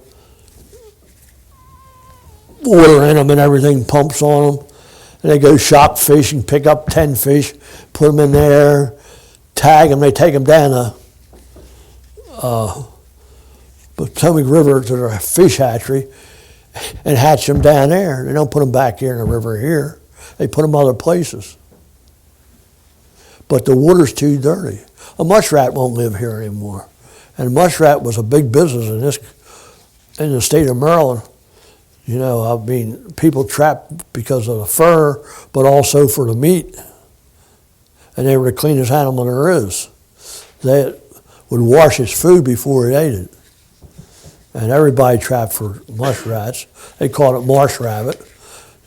water in them and everything, pumps on them. And they go shop fishing, pick up 10 fish, put them in there, tag them. They take them down the Potomac River to the fish hatchery and hatch them down there. They don't put them back here in the river here. They put them other places. But the water's too dirty. A muskrat won't live here anymore. And muskrat was a big business in the state of Maryland. You know, I mean, people trapped because of the fur, but also for the meat. And they were the cleanest animal there is. They would wash his food before he ate it. And everybody trapped for muskrats. They called it marsh rabbit.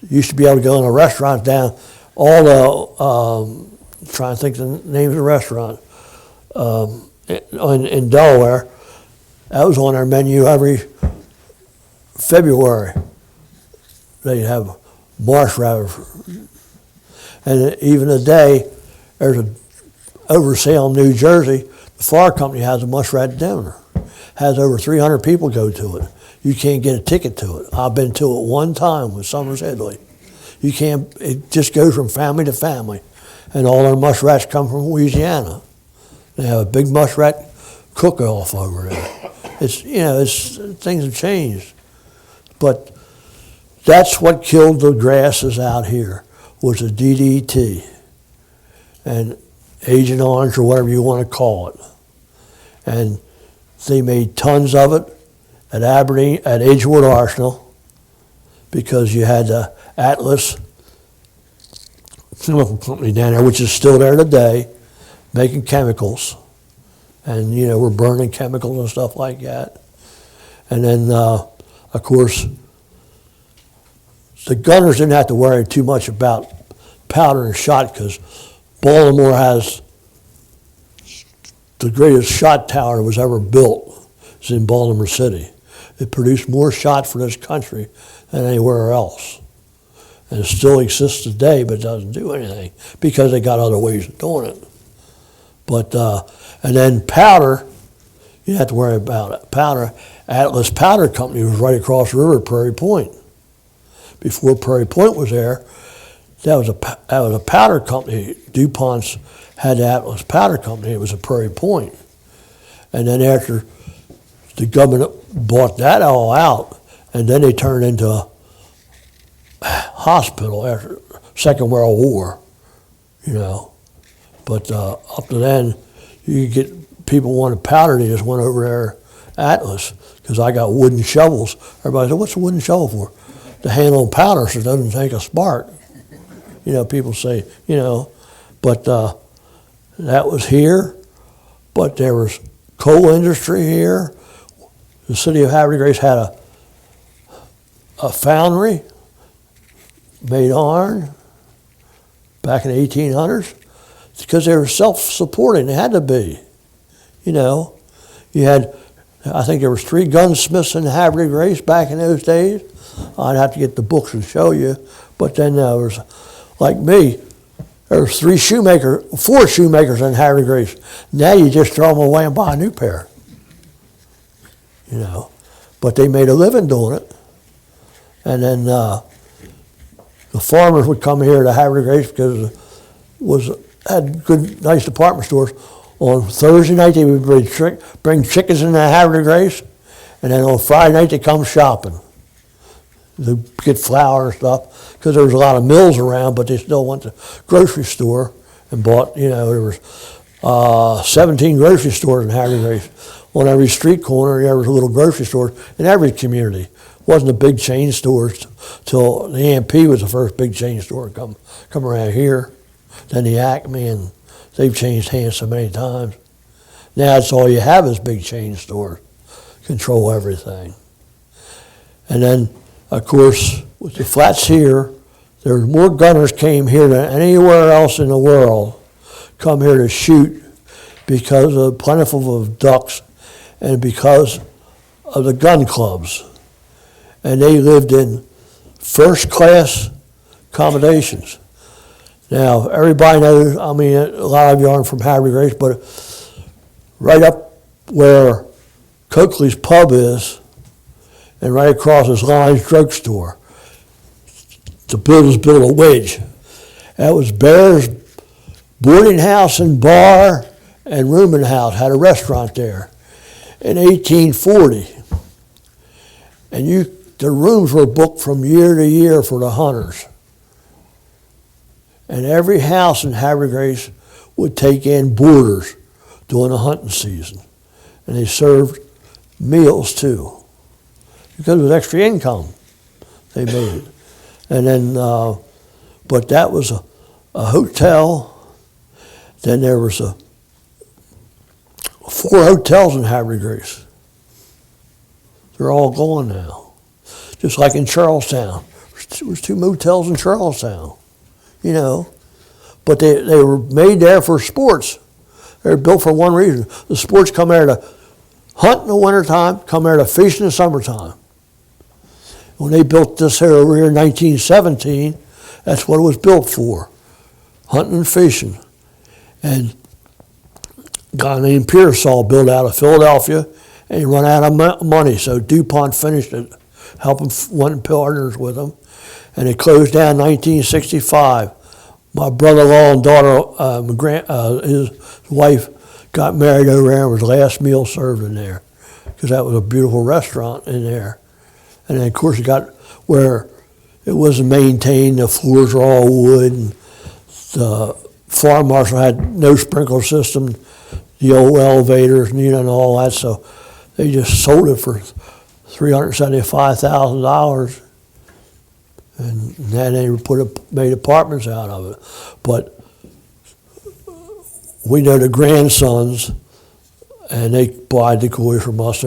You used to be able to go in a restaurant down all the, trying to think the name of the restaurant, in Delaware. That was on our menu every February. They'd have marsh rabbit. And even today, there's over Salem, New Jersey, the Fire Company has a muskrat dinner. Has over 300 people go to it. You can't get a ticket to it. I've been to it one time with Summers Italy. You can't, it just goes from family to family. And all our muskrats come from Louisiana. They have a big muskrat cook-off over there. Things have changed. But that's what killed the grasses out here, was the DDT. And Agent Orange, or whatever you want to call it. And they made tons of it at Aberdeen, at Edgewood Arsenal, because you had the Atlas chemical company down there, which is still there today, making chemicals. And, we're burning chemicals and stuff like that. And then, of course, the gunners didn't have to worry too much about powder and shot, because Baltimore has the greatest shot tower that was ever built. It's in Baltimore City. It produced more shot for this country than anywhere else. And it still exists today, but it doesn't do anything because they got other ways of doing it. But, and then powder, you have to worry about it. Powder, Atlas Powder Company was right across the river at Prairie Point. Before Prairie Point was there, that was a powder company. DuPont's had the Atlas Powder Company. It was at Prairie Point. And then after the government bought that all out, and then they turned into a hospital after Second World War, you know. But up to then, you could get people wanted powder. They just went over there, Atlas, because I got wooden shovels. Everybody said, "What's a wooden shovel for?" To handle powder so it doesn't take a spark. You know, people say, you know, but that was here. But there was coal industry here. The city of Havre de Grace had a foundry, made iron back in the 1800s, because they were self-supporting. They had to be, you know. You had, I think there was 3 gunsmiths in Havre de Grace back in those days. I'd have to get the books and show you. But then there was, like me, there was 4 shoemakers in Havre de Grace. Now you just throw them away and buy a new pair, you know. But they made a living doing it. And then the farmers would come here to Havre de Grace because had good, nice department stores. On Thursday night, they would bring chickens into Havre de Grace, and then on Friday night, they come shopping. They get flour and stuff, because there was a lot of mills around, but they still went to grocery store and bought, you know, there was 17 grocery stores in Havre de Grace. On every street corner, there was a little grocery store in every community. It wasn't the big chain stores till the AMP was the first big chain store to come around here. Then the Acme, and they've changed hands so many times. Now it's all you have is big chain stores, control everything. And then, of course, with the flats here, there was more gunners came here than anywhere else in the world come here to shoot because of plentiful of ducks and because of the gun clubs. And they lived in first-class accommodations. Now, everybody knows, I mean, a lot of you aren't from Havre de Grace, but right up where Coakley's Pub is, and right across is Lyons Drugstore, the builders built a wedge. That was Bear's boarding house and bar and rooming house, had a restaurant there in 1840. And the rooms were booked from year to year for the hunters. And every house in Havre de Grace would take in boarders during the hunting season. And they served meals too, because it was extra income they made. And then, but that was a hotel. Then there was 4 hotels in Havre de Grace. They're all gone now. Just like in Charlestown. There was 2 motels in Charlestown, you know. But they were made there for sports. They were built for one reason. The sports come there to hunt in the wintertime, come there to fish in the summertime. When they built this here over here in 1917, that's what it was built for, hunting and fishing. And a guy named Pearsall built out of Philadelphia, and he run out of money, so DuPont finished it, helping one partners with him, and it closed down in 1965. My brother-in-law and daughter, his wife, got married over there and was the last meal served in there, because that was a beautiful restaurant in there. And then, of course, it got where it wasn't maintained, the floors were all wood, and the fire marshal had no sprinkler system, the old elevators, and all that, so they just sold it for $375,000, and then they made apartments out of it. But we know the grandsons, and they buy decoys from us.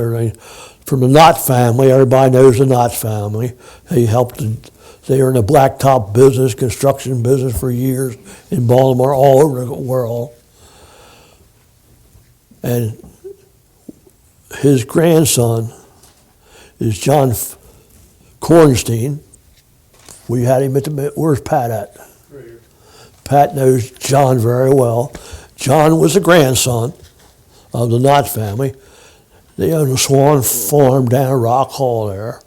From the Knott family, everybody knows the Knott family. They were in the blacktop business, construction business for years in Baltimore, all over the world. And his grandson is John Kornstein. We had him where's Pat at? Right here. Pat knows John very well. John was a grandson of the Knott family. They owned a Swan farm down at Rock Hall there.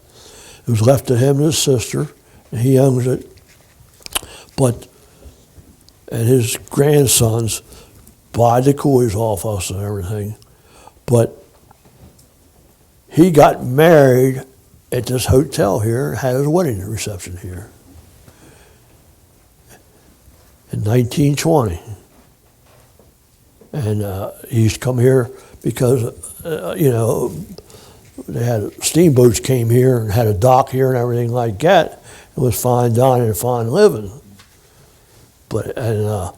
It was left to him and his sister, and he owns it. And his grandsons buy decoys off us and everything. But he got married at this hotel here, had his wedding reception here in 1920. And he used to come here because, they had steamboats came here and had a dock here and everything like that. It was fine dining and fine living. But John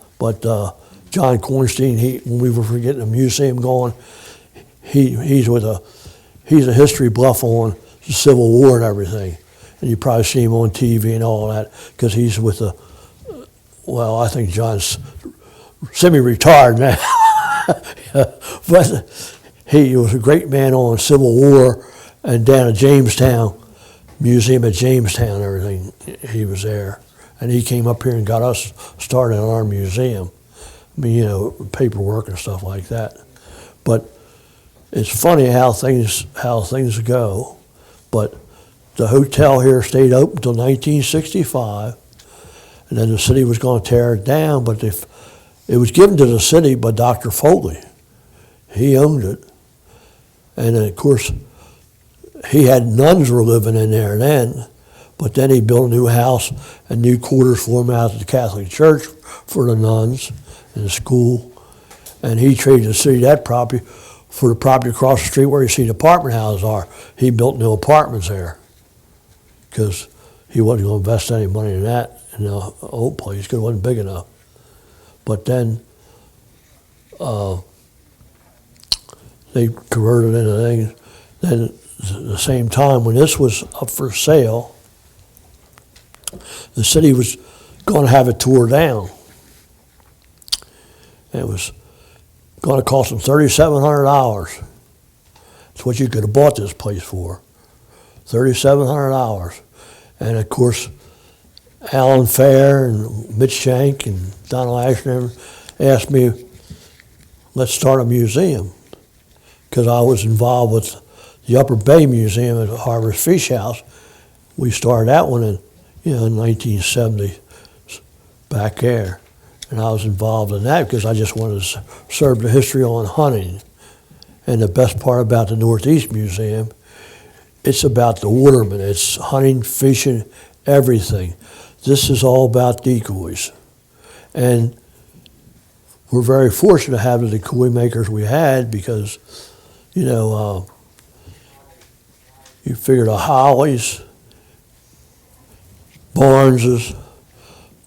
Cornstein, when we were getting a museum going, he's a history buff on the Civil War and everything, and you probably see him on TV and all that because he's with I think John's semi-retired now, but he was a great man on Civil War and down at Jamestown, museum at Jamestown and everything. He was there. And he came up here and got us started on our museum. I mean, paperwork and stuff like that. But it's funny how things go. But the hotel here stayed open until 1965, and then the city was going to tear it down. But it was given to the city by Dr. Foley. He owned it, and then, of course, he had nuns were living in there then. But then he built a new house and new quarters for them out at the Catholic Church for the nuns and the school. And he traded the city that property for the property across the street where you see the apartment houses are. He built new apartments there because he wasn't going to invest any money in that in the old place because it wasn't big enough. But then they converted into things. Then at the same time when this was up for sale, the city was going to have it tore down. And it was going to cost them $3,700. That's what you could have bought this place for, $3,700. And of course, Alan Fair and Mitch Shank and Donald Ashner asked me, let's start a museum. Because I was involved with the Upper Bay Museum at the Harvest Fish House. We started that one in 1970, back there. And I was involved in that because I just wanted to serve the history on hunting. And the best part about the Northeast Museum, it's about the watermen. It's hunting, fishing, everything. This is all about decoys. And we're very fortunate to have the decoy makers we had because, you figure the Hollies, Barneses,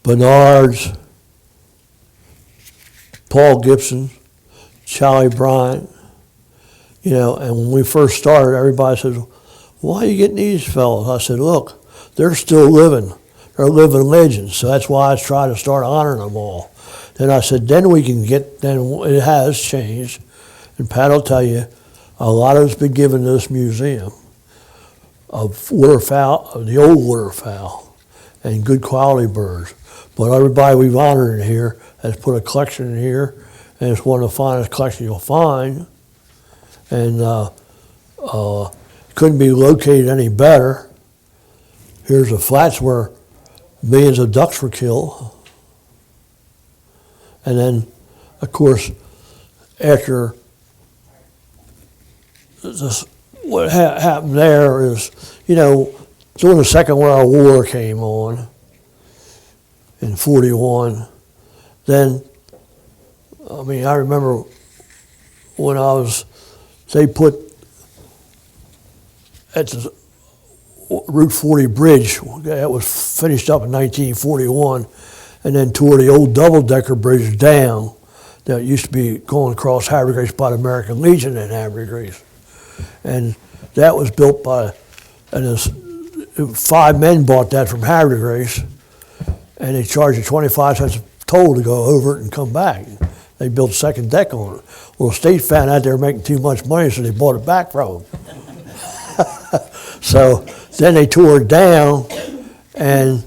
Bernards, Paul Gibson, Charlie Bryant, and when we first started, everybody said, why are you getting these fellows? I said, look, they're still living. They're living legends, so that's why I try to start honoring them all. Then I said, then it has changed, and Pat will tell you, a lot of it's been given to this museum of waterfowl, of the old waterfowl, and good quality birds. But everybody we've honored in here has put a collection in here, and it's one of the finest collections you'll find. And couldn't be located any better. Here's the flats where millions of ducks were killed. And then, of course, after this, what happened there is, during the Second World War came on in 41, then, I remember when they put at the Route 40 bridge, that was finished up in 1941, and then tore the old double-decker bridge down that used to be going across Havre de Grace by the American Legion in Havre de Grace. And that was built and 5 men bought that from Havre de Grace, and they charged you 25 cents a toll to go over it and come back. They built a second deck on it. Well, the state found out they were making too much money, so they bought it back from them. So then they tore it down, and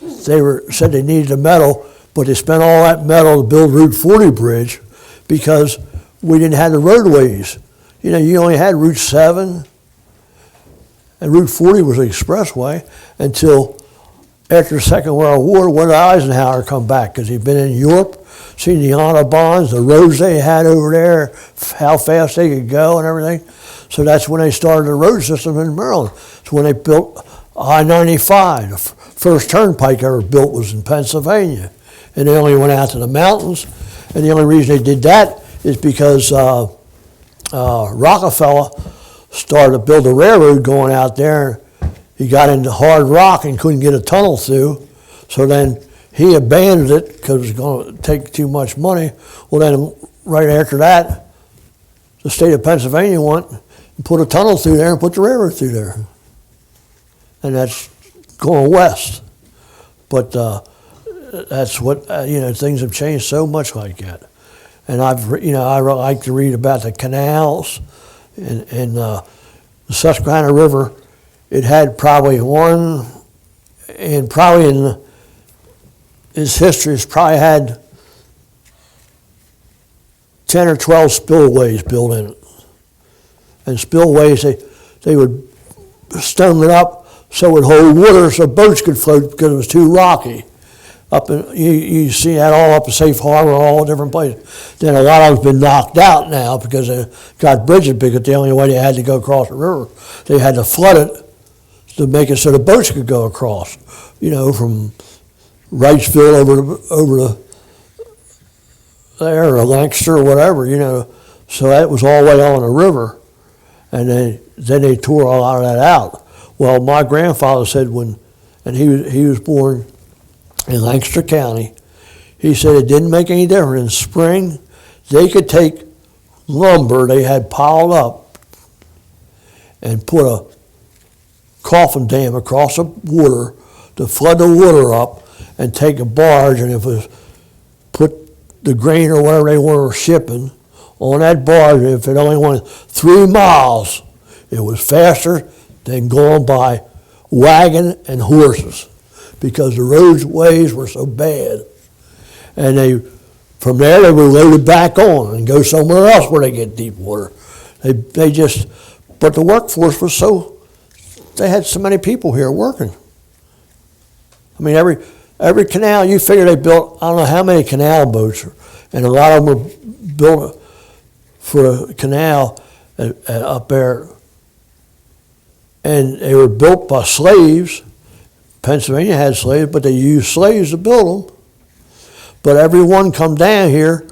said they needed the metal, but they spent all that metal to build Route 40 bridge because we didn't have the roadways. You only had Route 7, and Route 40 was an expressway until after the Second World War when Eisenhower come back because he'd been in Europe seen the Autobahns, the roads they had over there, how fast they could go and everything. So that's when they started the road system in Maryland. It's when they built I-95. The first turnpike ever built was in Pennsylvania. And they only went out to the mountains. And the only reason they did that is because Rockefeller started to build a railroad going out there. He got into hard rock and couldn't get a tunnel through. So then he abandoned it because it was going to take too much money. Well, then right after that, the state of Pennsylvania went and put a tunnel through there and put the railroad through there. And that's going west. But that's what, things have changed so much like that. And I like to read about the canals and the Susquehanna River. It had probably in its history, it's probably had 10 or 12 spillways built in it. And spillways, they would stone it up so it would hold water so boats could float because it was too rocky. You see that all up at Safe Harbor, all different places. Then a lot of them's been knocked out now because they got bridges because the only way they had to go across the river, they had to flood it to make it so the boats could go across, from Wrightsville over to there or Lancaster or whatever, So that was all the way on the river. And then they tore a lot of that out. Well, my grandfather said he was born in Lancaster County, he said it didn't make any difference. In spring, they could take lumber they had piled up and put a coffin dam across the water to flood the water up and take a barge, and if it put the grain or whatever they were shipping on that barge, if it only went 3 miles, it was faster than going by wagon and horses because the roadways were so bad. And from there they were loaded back on and go somewhere else where they get deep water. But the workforce was they had so many people here working. I mean, every canal, you figure they built, I don't know how many canal boats, and a lot of them were built for a canal up there. And they were built by slaves. Pennsylvania had slaves, but they used slaves to build them. But every one come down here,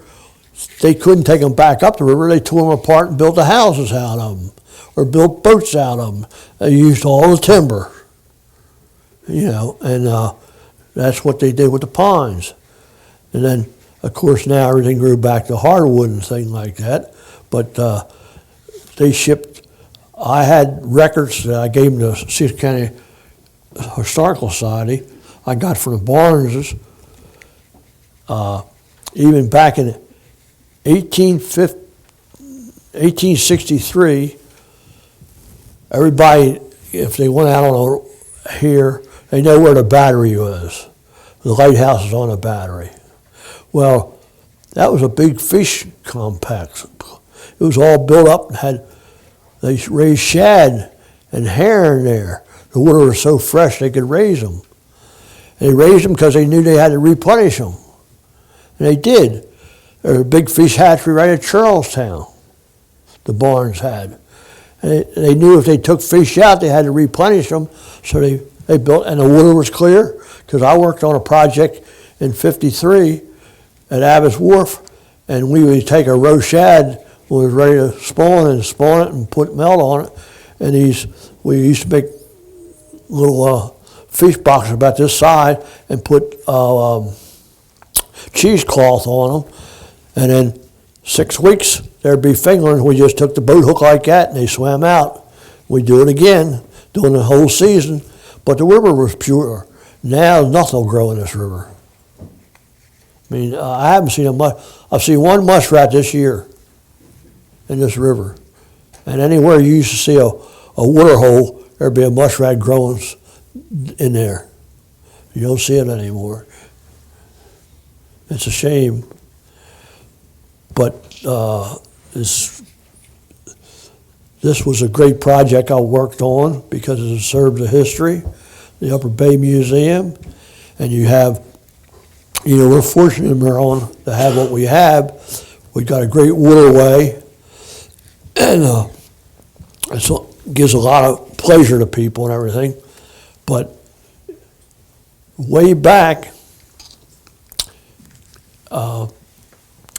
they couldn't take them back up the river. They tore them apart and built the houses out of them, or built boats out of them. They used all the timber, and that's what they did with the pines. And then, of course, now everything grew back to hardwood and things like that. But they shipped. I had records that I gave them to Susquehanna Historical Society. I got from the Barneses. Even back in 1863, everybody, if they went out on here, they know where the battery was. The lighthouse is on a battery. Well, that was a big fish complex. It was all built up and they raised shad and herring there. The water was so fresh they could raise them. They raised them because they knew they had to replenish them. And they did. There was a big fish hatchery right at Charlestown, the Barnes had. And they knew if they took fish out, they had to replenish them. So they built, and the water was clear, because I worked on a project in '53 at Abbot's Wharf, and we would take a roe shad when it was ready to spawn it and put melt on it. And we used to make little fish boxes about this side and put cheesecloth on them. And then 6 weeks, there'd be fingerlings. We just took the boat hook like that and they swam out. We'd do it again during the whole season. But the river was pure. Now nothing will grow in this river. I mean, I haven't seen I've seen one muskrat this year in this river. And anywhere you used to see a water hole, there'd be a muskrat growing in there. You don't see it anymore. It's a shame. But this was a great project I worked on because it served the history, the Upper Bay Museum, and you have we're fortunate in Maryland to have what we have. We've got a great waterway, and it gives a lot of pleasure to people and everything. But way back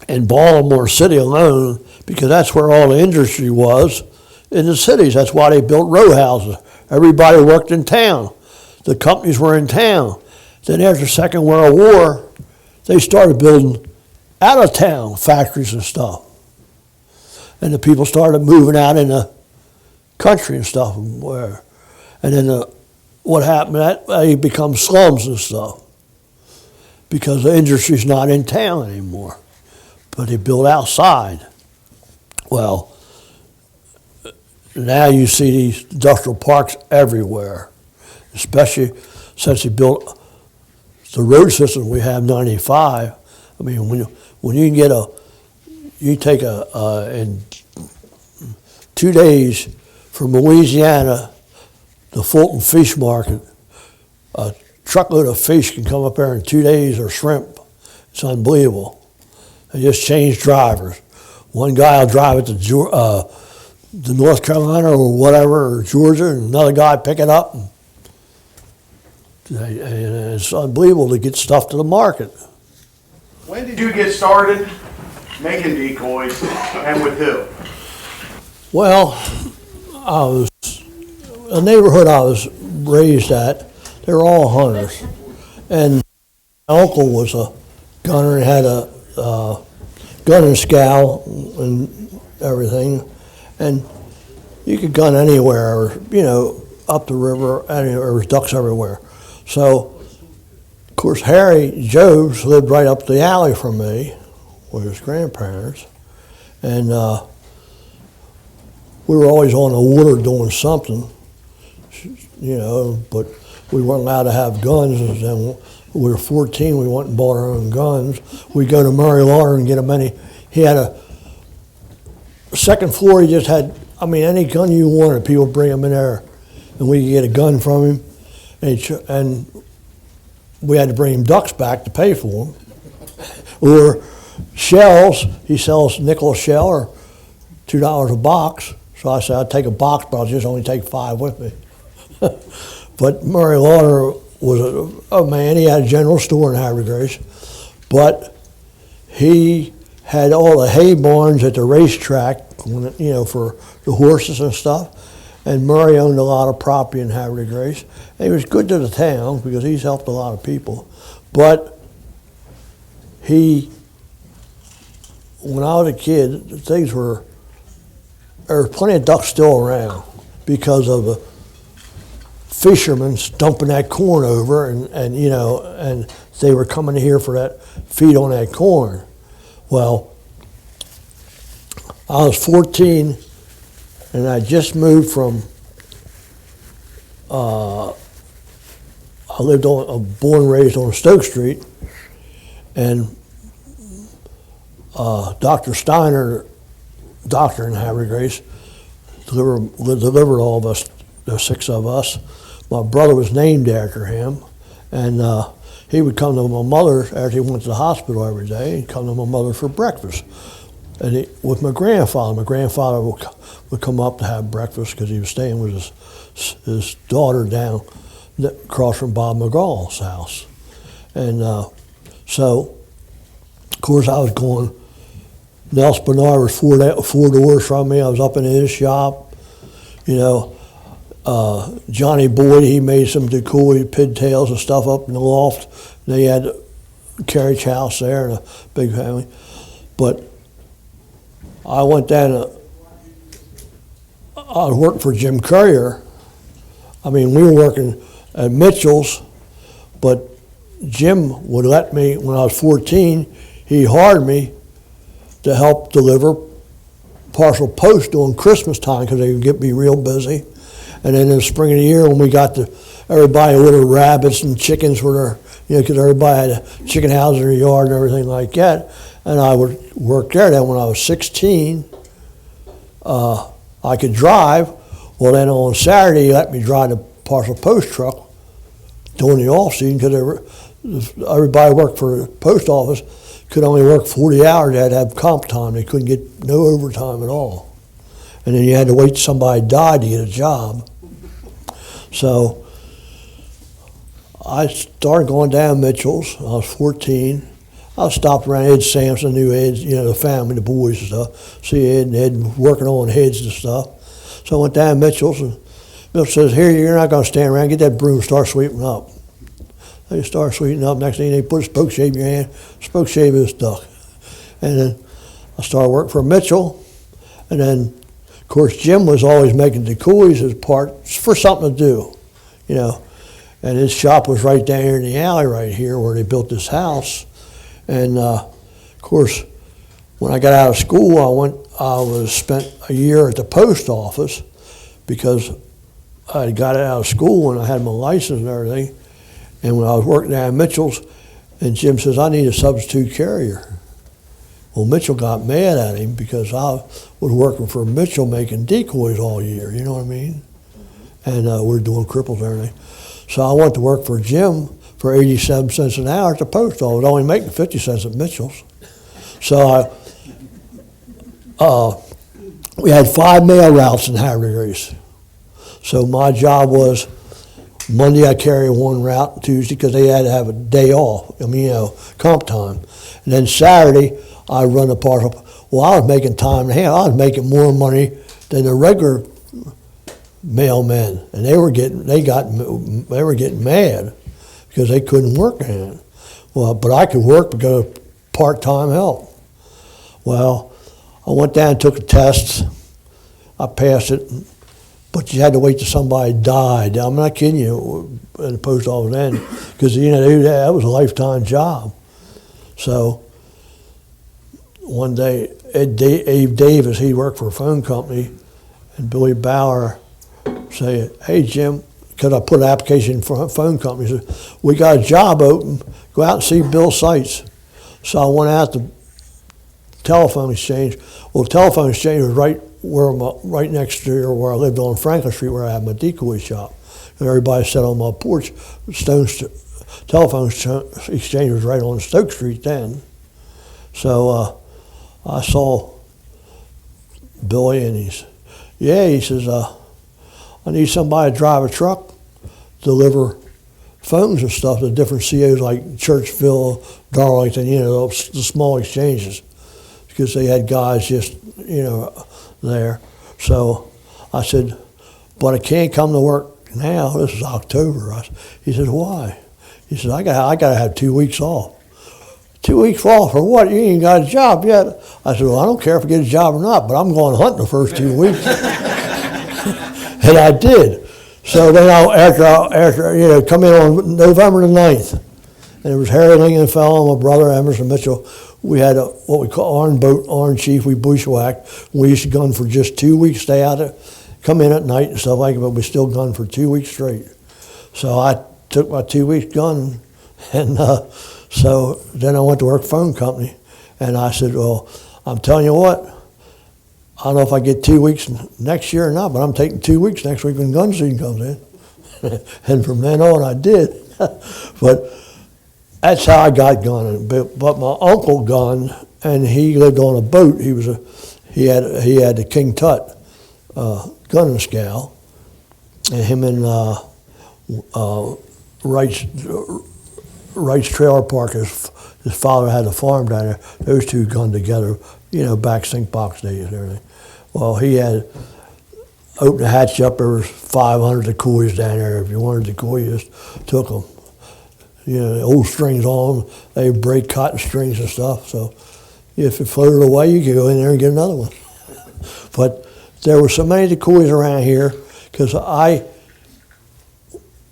in Baltimore City alone, because that's where all the industry was in the cities. That's why they built row houses. Everybody worked in town. The companies were in town. Then after the Second World War, they started building out of town factories and stuff. And the people started moving out in the country and stuff. And then what happened, that they become slums and stuff because the industry's not in town anymore. But they build outside. Well, now you see these industrial parks everywhere, especially since they built the road system we have 95. I mean, when you can get you take in 2 days from Louisiana to Fulton Fish Market, a truckload of fish can come up there in 2 days, or shrimp. It's unbelievable. They just change drivers. One guy will drive it to North Carolina or whatever, or Georgia, and another guy pick it up. And it's unbelievable to get stuff to the market. When did you get started making decoys, and with who? Well, the neighborhood I was raised at, they were all hunters. And my uncle was a gunner and had a gun and scow and everything. And you could gun anywhere, up the river, anywhere. There was ducks everywhere. So, of course, Harry Jobs lived right up the alley from me with his grandparents. And we were always on the water doing something, but we weren't allowed to have guns. And then we were 14, we went and bought our own guns. We'd go to Murray Lauder and get him he had a second floor, he just had, any gun you wanted, people bring them in there, and we could get a gun from him. And we had to bring him ducks back to pay for them. Or shells, he sells nickel shell, or $2 a box. So I said, I'd take a box, but I'll just only take 5 with me. But Murray Lauder was a man, he had a general store in Havre de Grace, but he had all the hay barns at the racetrack, for the horses and stuff. And Murray owned a lot of property in Havre de Grace. And he was good to the town because he's helped a lot of people. But when I was a kid, there was plenty of ducks still around because of the fishermen dumping that corn over, and they were coming here for that feed on that corn. Well, I was 14, and I just moved from. I lived born and raised on Stoke Street, and Dr. Steiner, doctor in Havre de Grace, delivered all of us, the 6 of us. My brother was named after him, and he would come to my mother after he went to the hospital every day. He'd come to my mother for breakfast, and with my grandfather. My grandfather would come up to have breakfast because he was staying with his daughter down across from Bob McGraw's house, and so of course I was going. Nelson Bernard was 4 doors from me. I was up in his shop, Johnny Boyd, he made some decoy pigtails and stuff up in the loft. They had a carriage house there and a big family. But I went down I was working for Jim Courier. We were working at Mitchell's, but Jim would let me, when I was 14, he hired me to help deliver parcel post during Christmas time because they would be real busy. And then in the spring of the year, when we got everybody ordered rabbits and chickens for their, because everybody had a chicken house in their yard and everything like that. And I would work there. Then when I was 16, I could drive. Well, then on Saturday, he let me drive the parcel post truck during the off season because everybody worked for the post office could only work 40 hours. They had to have comp time. They couldn't get no overtime at all. And then you had to wait till somebody died to get a job. So I started going down Mitchell's. I was 14. I stopped around Ed Sampson, knew Ed, the family, the boys and stuff. See Ed and Ed working on heads and stuff. So I went down Mitchell's, and Mitchell says, "Here, you're not going to stand around. Get that broom and start sweeping up." They start sweeping up. Next thing they put a spoke shave in your hand. Spoke shave is stuck. And then I started working for Mitchell. And then, of course, Jim was always making decoys as parts for something to do, And his shop was right down here in the alley right here where they built this house. And of course, when I got out of school, I spent a year at the post office because I got out of school and I had my license and everything. And when I was working down at Mitchell's, and Jim says, "I need a substitute carrier." Well, Mitchell got mad at him because I was working for Mitchell making decoys all year, you know what I mean? And we're doing cripples and everything. So I went to work for Jim for 87 cents an hour at the post office, only making 50 cents at Mitchell's. So we had 5 mail routes in Havre de Grace. So my job was Monday I carry one route, Tuesday, because they had to have a day off, comp time. And then Saturday I run the parcel. Well, I was making time and a half. I was making more money than the regular mailmen, and they were getting mad because they couldn't work in it. Well, but I could work because of part-time help. Well, I went down and took a test. I passed it, but you had to wait till somebody died. I'm not kidding you, in the post office then, because that was a lifetime job. So one day, Abe Davis, he worked for a phone company, and Billy Bauer say, "Hey, Jim," because I put an application for a phone company, he said, "We got a job open. Go out and see Bill Seitz." So I went out to telephone exchange. Well, the telephone exchange was right next to where I lived on Franklin Street, where I had my decoy shop. And everybody sat on my porch. Telephone exchange was right on Stoke Street then. So I saw Billy, and he says, "I need somebody to drive a truck, deliver phones and stuff to different COs like Churchville, Darlington, the small exchanges, because they had guys just, there." So I said, "But I can't come to work now. This is October." He said, "Why?" He said, I got to have 2 weeks off." 2 weeks off for what? You ain't got a job yet. I said, "Well, I don't care if I get a job or not, but I'm going hunting the first 2 weeks." And I did. So then after come in on November the 9th, and it was Harry Lingenfeld, my brother, Emerson Mitchell. We had what we call Orange Chief. We bushwhacked. We used to gun for just 2 weeks, stay out there, come in at night and stuff like that, but we still gunned for 2 weeks straight. So I took my 2 weeks gun, and so then I went to work for a phone company, and I said, "Well, I'm telling you what, I don't know if I get 2 weeks next year or not, but I'm taking 2 weeks next week when gun season comes in." And from then on, I did. But that's how I got gunning. But my uncle gunned, and he lived on a boat. He had the King Tut gunning scow, and him and Wright's Trailer Park. His father had a farm down there. Those two gunned together, back sink box days and everything. Well, he had opened the hatch up. There was 500 decoys down there. If you wanted a decoy, you just took them. Old strings on them. They break cotton strings and stuff. So if it floated away, you could go in there and get another one. But there were so many decoys around here because I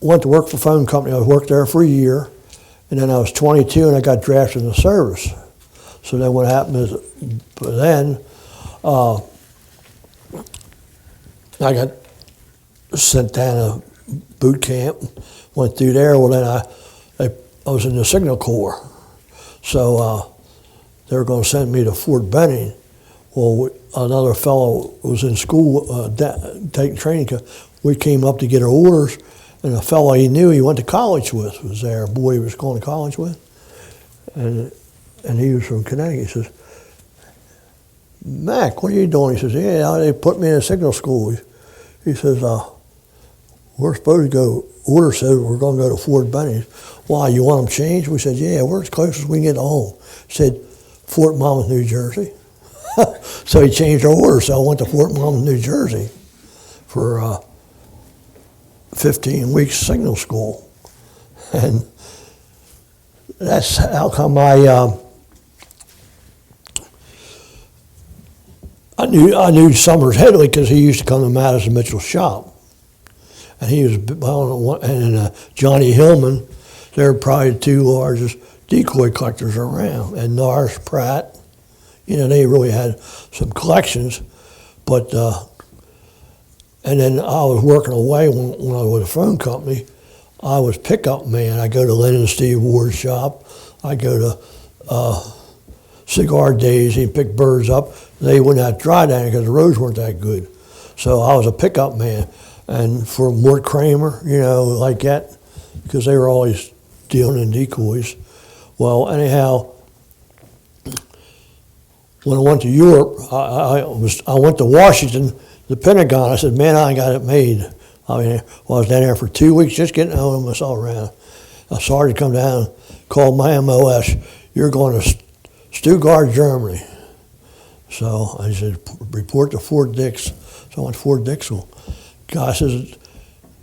went to work for a phone company. I worked there for a year, and then I was 22 and I got drafted in the service. So then what happened is, I got sent down to boot camp, went through there. Well, then I was in the Signal Corps. So they were going to send me to Fort Benning. Well, another fellow was in school taking training. We came up to get our orders, And a fellow he knew he went to college with was there, a boy he was going to college with. And he was from Connecticut. He says, Mac, what are you doing? He says, yeah, they put me in a signal school. He says, we're supposed to go, order said we're going to go to Fort Benning. Why, you want them changed? We said, yeah, we're as close as we can get to home. He said, Fort Monmouth, New Jersey. So he changed our order, so I went to Fort Monmouth, New Jersey for 15 weeks signal school. And that's how come I knew Summers Headley because he used to come to Madison Mitchell's shop. And he was, and Johnny Hillman, they're probably the two largest decoy collectors around. And Norris Pratt, they really had some collections. But, and then I was working away when I was with a phone company. I was pickup man. I go to Lynn and Steve Ward's shop. I go to Cigar Days and pick birds up. They wouldn't have to dry down because the roads weren't that good. So I was a pickup man. And for Mort Kramer, like that, because they were always dealing in decoys. Well, anyhow, when I went to Europe, I went to Washington, the Pentagon. I said, man, I got it made. I was down there for 2 weeks just getting home myself around. A sergeant come down, called my MOS, you're going to Stuttgart, Germany. So I said, report to Fort Dix. So I went to Fort Dix. Guy says,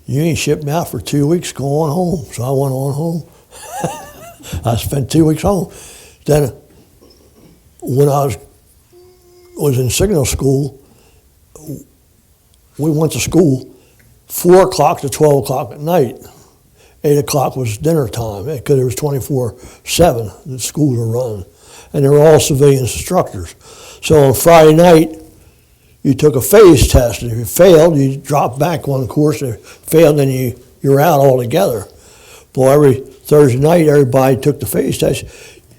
you ain't shipped me out for 2 weeks, go on home. So I went on home. I spent 2 weeks home. Then when I was in signal school, we went to school 4 o'clock to 12 o'clock at night. 8 o'clock was dinner time because it was 24/7 the schools were run. And they were all civilian instructors. So on Friday night, you took a phase test, and if you failed, you dropped back one course. If you failed, then you're out altogether. Well, every Thursday night, everybody took the phase test,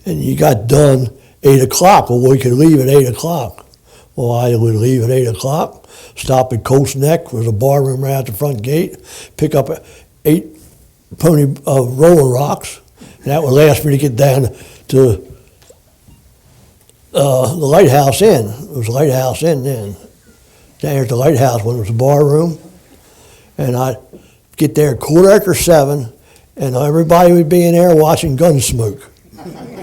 and you got done 8 o'clock. Well, we could leave at 8 o'clock. Well, I would leave at 8 o'clock, stop at Colt's Neck, there's a bar room right at the front gate, pick up 8 pony Rolling Rocks, and that would last me to get down to the Lighthouse Inn. It was Lighthouse Inn then. Down here at the Lighthouse when it was a bar room. And I'd get there 7:15, and everybody would be in there watching Gunsmoke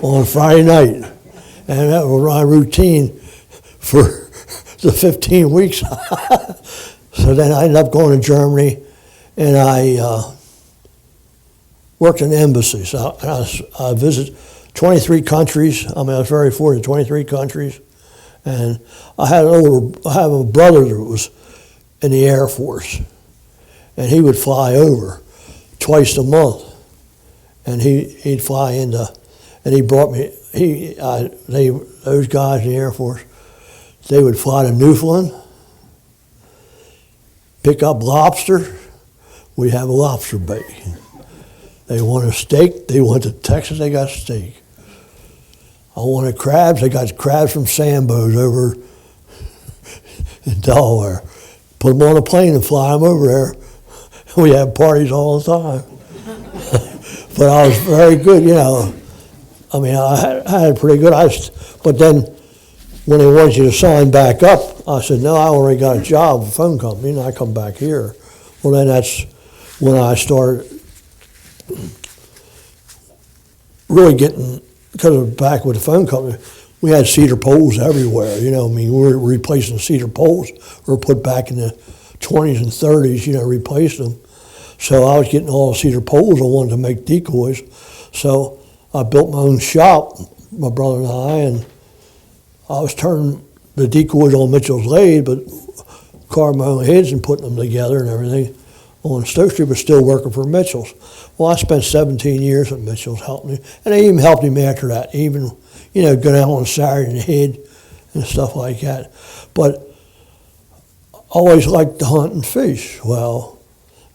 on Friday night. And that was my routine for the 15 weeks. So then I ended up going to Germany, and I worked in embassies. I visited 23 countries. I was very fortunate, 23 countries. And I have a brother that was in the Air Force, and he would fly over twice a month, and he'd fly into, and he brought me. Those guys in the Air Force, they would fly to Newfoundland, pick up lobster. We have a lobster bake. They wanted steak. They went to Texas. They got steak. I wanted crabs. They got crabs from Sambo's over in Delaware. Put them on a plane and fly them over there. We had parties all the time. But I was very good, I mean, I had pretty good. But then when they wanted you to sign back up, I said, no, I already got a job with a phone company, and I come back here. Well, then that's when I started really getting, because I was back with the phone company, we had cedar poles everywhere, we were replacing cedar poles. We were put back in the 20s and 30s, replaced them. So I was getting all the cedar poles I wanted to make decoys. So I built my own shop, my brother and I was turning the decoys on Mitchell's lathe, but carving my own heads and putting them together and everything on Stoke Street, but still working for Mitchell's. Well, I spent 17 years at Mitchell's helping me, and I even helped him after that, even, going out on Saturday and head and stuff like that. But I always liked to hunt and fish. Well,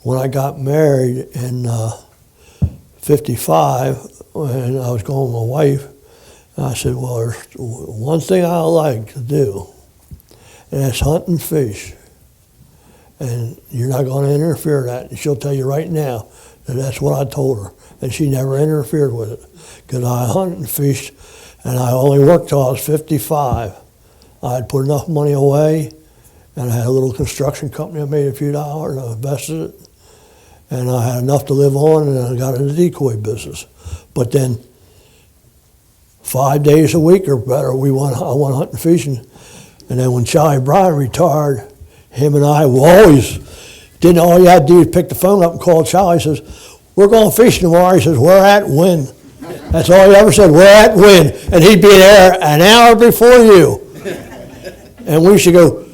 when I got married in 55, and I was going with my wife, I said, well, there's one thing I like to do, and that's hunt and fish. and you're not going to interfere with that. And she'll tell you right now that that's what I told her, and she never interfered with it. Because I hunted and fished, and I only worked till I was 55. I had put enough money away, and I had a little construction company. I made a few dollars, and I invested it, and I had enough to live on, and I got in the decoy business. But then 5 days a week or better, I went hunting and fishing. And then when Charlie Bryan retired, him and I always didn't. All you had to do is pick the phone up and call Charlie. He says, "We're going fishing tomorrow." He says, "Where at? When?" That's all he ever said. "Where at? When?" And he'd be there an hour before you. And we used to go.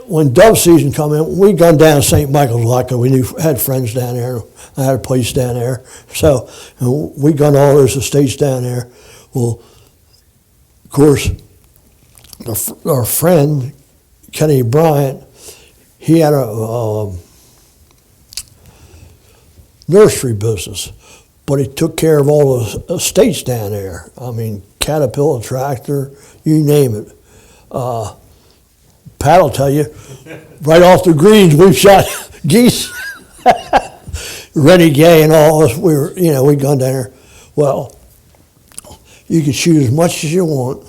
When dove season come in, we gone down to St. Michael's a lot because we had friends down there. I had a place down there, so we gone all those estates down there. Well, of course, our friend Kenny Bryant, he had a nursery business, but he took care of all the estates down there. I mean, Caterpillar, tractor, you name it. Pat will tell you, right off the greens, we've shot geese. Renegade and all us, we'd gone down there. Well, you could shoot as much as you want.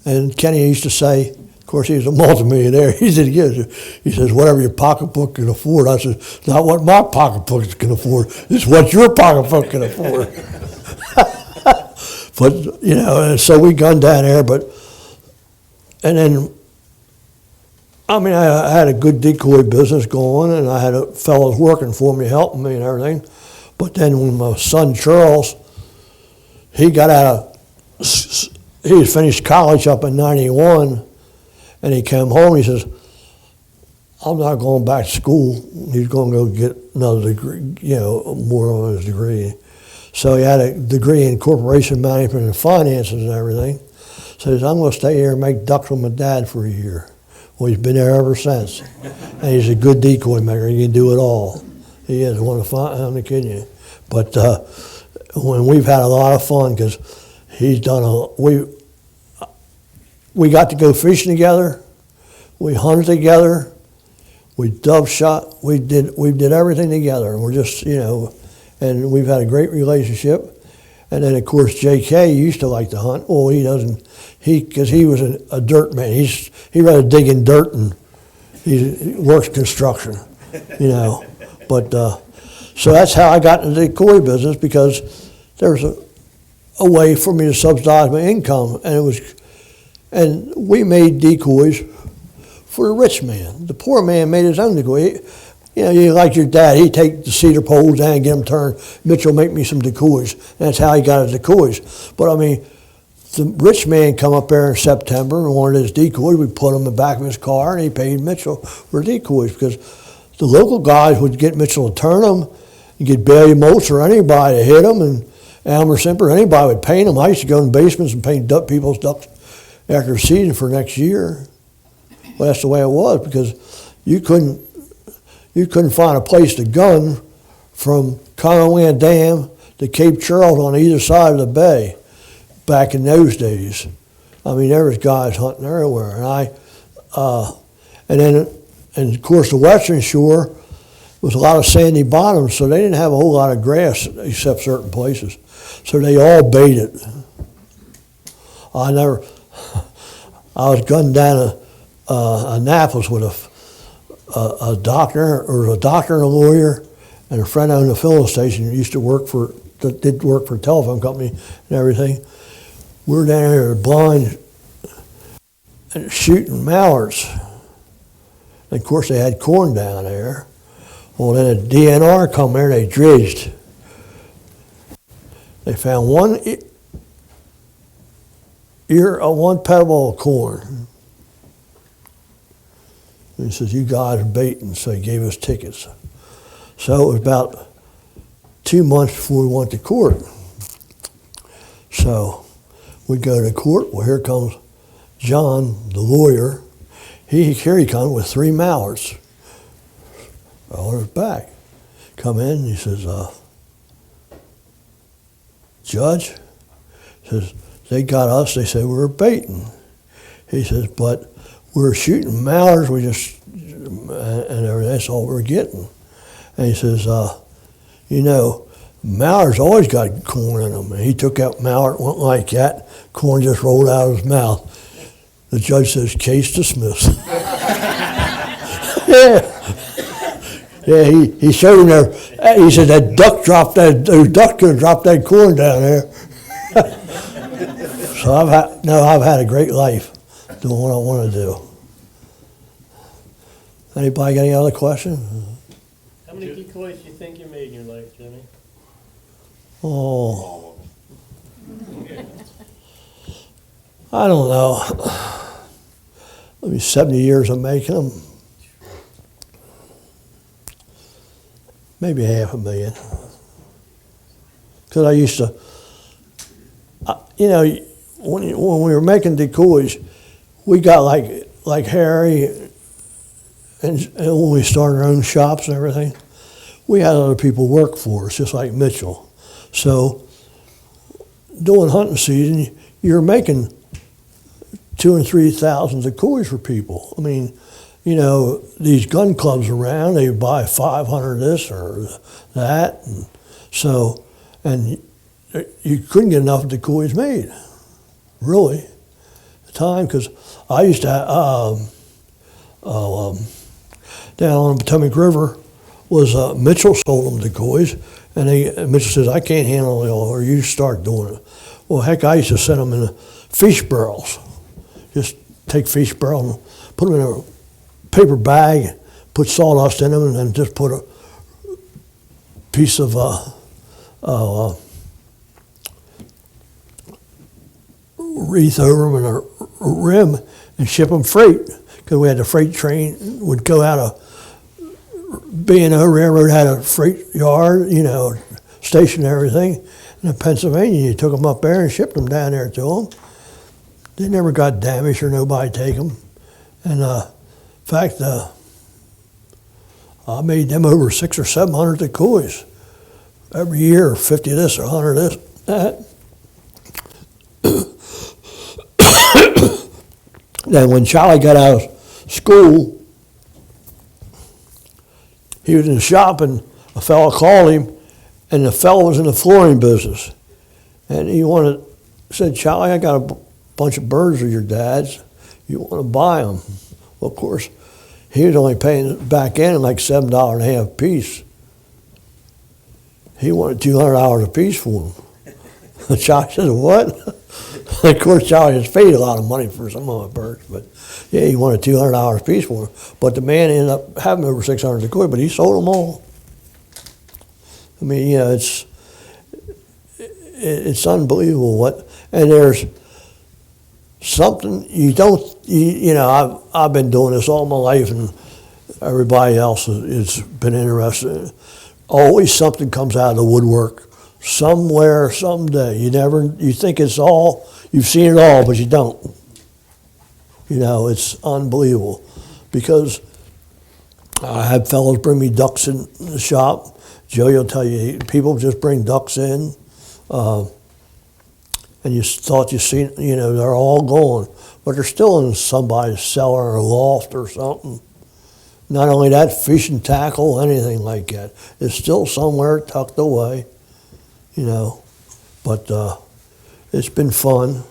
And Kenny used to say, of course, he was a multimillionaire. He said, he says, whatever your pocketbook can afford. I said, not what my pocketbook can afford. It's what your pocketbook can afford. But, and so we gone down there. And then, I mean, I had a good decoy business going, and I had fellows working for me, helping me and everything. But then when my son Charles, he got he had finished college up in '91, and he came home. He says, "I'm not going back to school." He's going to go get another degree, more on his degree. So he had a degree in corporation management and finances and everything. So he says, "I'm going to stay here and make ducks with my dad for a year." Well, he's been there ever since. And he's a good decoy maker. He can do it all. He is one of the fun. I'm not kidding you. But when we've had a lot of fun because he's done we got to go fishing together. We hunted together. We dove shot. We did everything together. And we're just, and we've had a great relationship. And then, of course, J.K. used to like to hunt. Well, he doesn't. Because he was a dirt man. He rather dig in dirt and he works construction, But so that's how I got into the decoy business, because there was a way for me to subsidize my income, and we made decoys for the rich man. The poor man made his own decoy. You like your dad, he'd take the cedar poles down and get them turned. Mitchell, make me some decoys. And that's how he got his decoys. But I mean, the rich man come up there in September and wanted his decoys. We put them in the back of his car, and he paid Mitchell for decoys, because the local guys would get Mitchell to turn them, and get Barry Motes or anybody to hit them, and Elmer Simper, anybody would paint them. I used to go in basements and paint people's ducks after the season for next year. Well, that's the way it was, because you couldn't find a place to gun from Conoway Dam to Cape Charles on either side of the bay back in those days. I mean, there was guys hunting everywhere. And of course, the western shore was a lot of sandy bottoms, so they didn't have a whole lot of grass except certain places. So they all baited. I was gunned down to Annapolis with a doctor, or a doctor and a lawyer, and a friend owned a filling station that did work for a telephone company and everything. We were down there blind and shooting mallards. And of course, they had corn down there. Well, then a DNR come there, they dredged. They found one pebble of corn. And he says, "You guys are baiting," so he gave us tickets. So it was about 2 months before we went to court. So we go to court. Well, here comes John, the lawyer. Here he comes with 3 mallards on his back. Come in, and he says, "Judge," says, "they got us. They said we were baiting." He says, "But we're shooting mallards. We just that's all we're getting. And he says, you know, mallards always got corn in them. And he took out mallard, went like that, corn just rolled out of his mouth. The judge says, case dismissed. Yeah. Yeah, he showed him there. He said that duck could have dropped that corn down there. So I've had a great life doing what I want to do. Anybody got any other questions? How many decoys do you think you made in your life, Jimmy? Oh, I don't know. Maybe 70 years of making them. Maybe 500,000. Because I used to, you know, when we were making decoys, we got like Harry, and when we started our own shops and everything, we had other people work for us, just like Mitchell. So during hunting season, you're making 2,000 and 3,000 decoys for people. I mean, you know, these gun clubs around, they buy 500 of this or that. And so, and you couldn't get enough decoys made, really, at the time, because I used to, down on the Potomac River, was Mitchell sold them decoys, and Mitchell says, I can't handle it all, or you start doing it. Well, heck, I used to send them in fish barrels. Just take fish barrel and put them in a paper bag, put sawdust in them, and then just put a piece of wreath over them and a rim and ship them freight, because we had the freight train would go out of B&O Railroad had a freight yard, you know, station and everything. And in Pennsylvania, you took them up there and shipped them down there to them. They never got damaged or nobody take them. And in fact, I made them over 600 or 700 decoys every year, 50 of this or 100 of this, that. Then when Charlie got out of school, he was in the shop, and a fellow called him, and the fellow was in the flooring business. And he said, Charlie, I got a bunch of birds of your dad's. You want to buy them? Well, of course, he was only paying back in like $7.50 a piece. He wanted $200 a piece for them. Charlie said, what? Of course, Charlie has paid a lot of money for some of my birds, but yeah, he wanted $200 a piece for them. But the man ended up having over 600 decoys, but he sold them all. I mean, you know, it's unbelievable and there's something you know, I've been doing this all my life, and everybody else has been interested. Always something comes out of the woodwork, somewhere, someday. You think it's all, you've seen it all, but you don't. You know, it's unbelievable, because I had fellows bring me ducks in the shop. Joey will tell you, people just bring ducks in, and you thought you seen, you know, they're all gone, but they're still in somebody's cellar or loft or something. Not only that, fishing tackle, anything like that, it's still somewhere tucked away, you know. But it's been fun,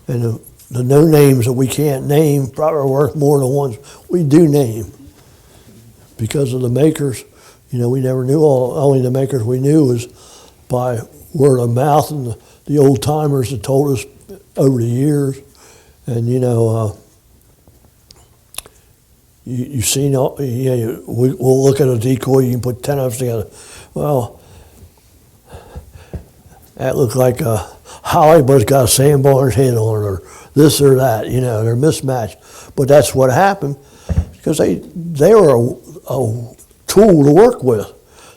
and the no names that we can't name probably are worth more than the ones we do name, because of the makers. You know, we never knew only the makers we knew was by word of mouth and the old timers that told us over the years. And you know, you've seen, we'll look at a decoy, you can put 10 of us together. Well, that looks like a holly, but it's got a sandbar's head on it, or this or that, you know, they're mismatched. But that's what happened, because they were a tool to work with.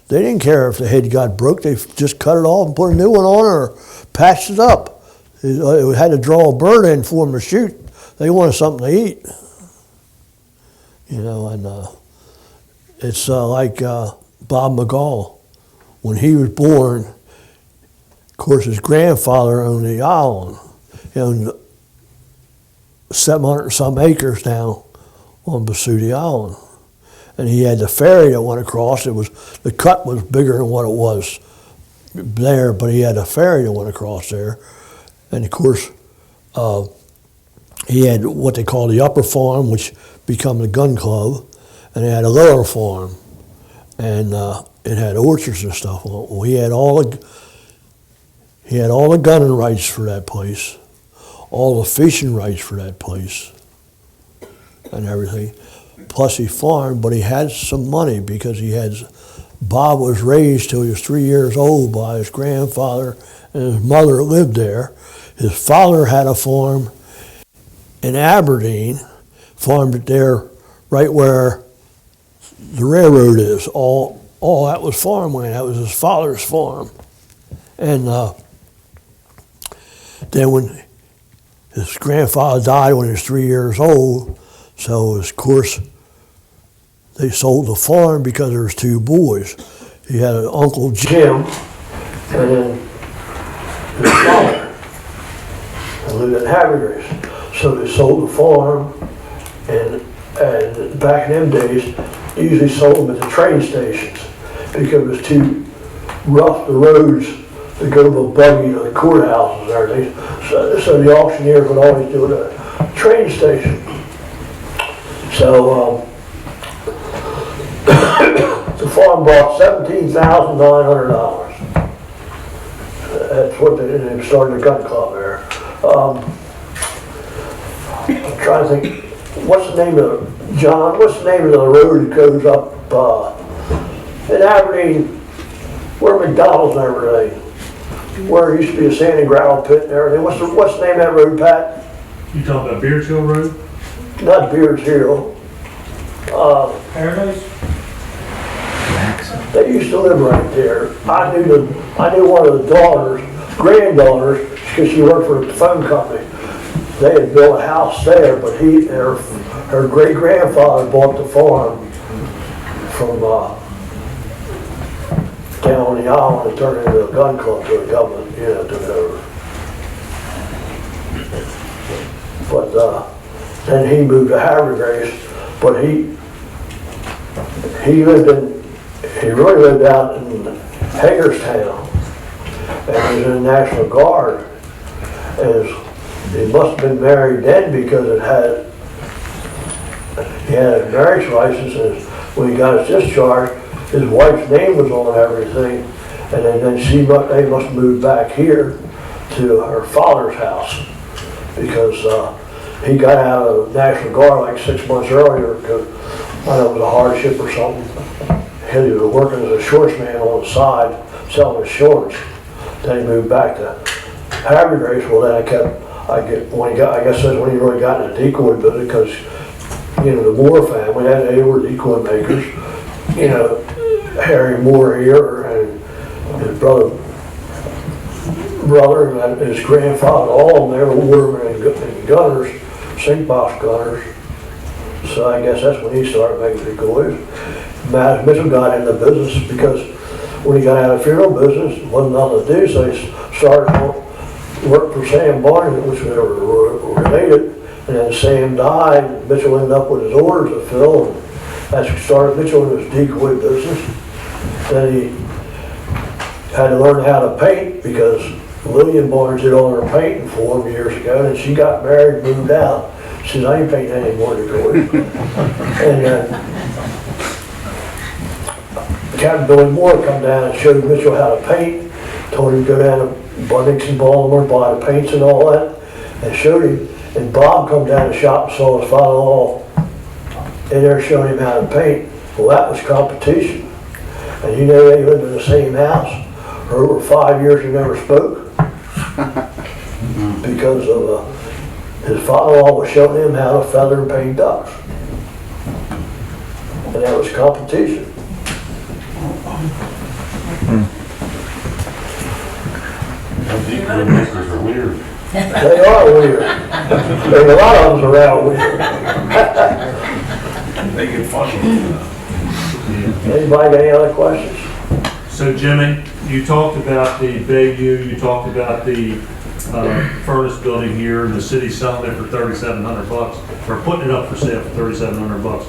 They didn't care if the head got broke, they just cut it off and put a new one on or patched it up. It had to draw a bird in for them to shoot. They wanted something to eat. You know, and it's like Bob McGall. When he was born, of course, his grandfather owned the island. He owned 700 and some acres down on Basutti Island. and he had the ferry that went across. The cut was bigger than what it was there, but he had a ferry that went across there, and of course, he had what they call the upper farm, which became the gun club, and he had a lower farm, and it had orchards and stuff. Well, he had all the gunning rights for that place, all the fishing rights for that place, and everything. Plus he farmed, but he had some money because Bob was raised till he was 3 years old by his grandfather, and his mother lived there. His father had a farm in Aberdeen, farmed it there right where the railroad is. All that was farmland. That was his father's farm. And then when his grandfather died when he was 3 years old, so of course they sold the farm because there was two boys. He had an Uncle Jim and then his father, and lived in Havre de Grace. So they sold the farm, and back in them days, they usually sold them at the train stations because it was too rough, the roads, to go to a buggy to the courthouses and everything. So the auctioneers would always do it at a train station. So the farm bought $17,900. That's what they started the gun club there. I'm trying to think, what's the name of the road that goes up in Aberdeen, where McDonald's and everything, where it used to be a sand and gravel pit and everything. What's the name of that road, Pat? You talking about Beards Hill Road? Not Beards Hill. Paradise? They used to live right there. I knew one of the granddaughters, because she worked for the phone company. They had built a house there, but her great grandfather bought the farm from down on the island and turned it into a gun club to the government, took it over. But then he moved to Havre de Grace, but he really lived out in Hagerstown, and he was in the National Guard. And he must have been married then because he had a marriage license, and when he got his discharge, his wife's name was on everything, and then they must move back here to her father's house because he got out of the National Guard like 6 months earlier because I know it was a hardship or something. He was working as a shorts man on the side, selling his shorts. Then he moved back to Havre de Grace. Well, then I guess that's when he really got in the decoy business because, the Moore family, they were decoy makers. Harry Moore here and his brother and his grandfather, all of them, they were watermen and gunners, sink box gunners. So I guess that's when he started making decoys. Matt Mitchell got into the business because when he got out of the funeral business, there wasn't nothing to do, so he started work for Sam Barney, which they were related, and then Sam died, Mitchell ended up with his orders to fill, and that's what started Mitchell in his decoy business. Then he had to learn how to paint because Lillian Barnes did all her painting 4 years ago, and she got married, moved out. She said, I ain't painting any more decoys. And Captain Billy Moore come down and showed Mitchell how to paint, told him to go down to Bunnings and Baltimore, buy the paints and all that, and showed him. And Bob come down the shop and saw his father-in-law in there showing him how to paint. Well, that was competition. And they lived in the same house for over 5 years and never spoke because of his father-in-law was showing him how to feather and paint ducks. And that was competition. Decoy makers are weird. They are weird. There's a lot of them around weird. They get funny. Anybody got any other questions? So Jimmy, you talked about the Bayview, you talked about the furnace building here, and the city selling it for $3,700, or putting it up for sale for $3,700.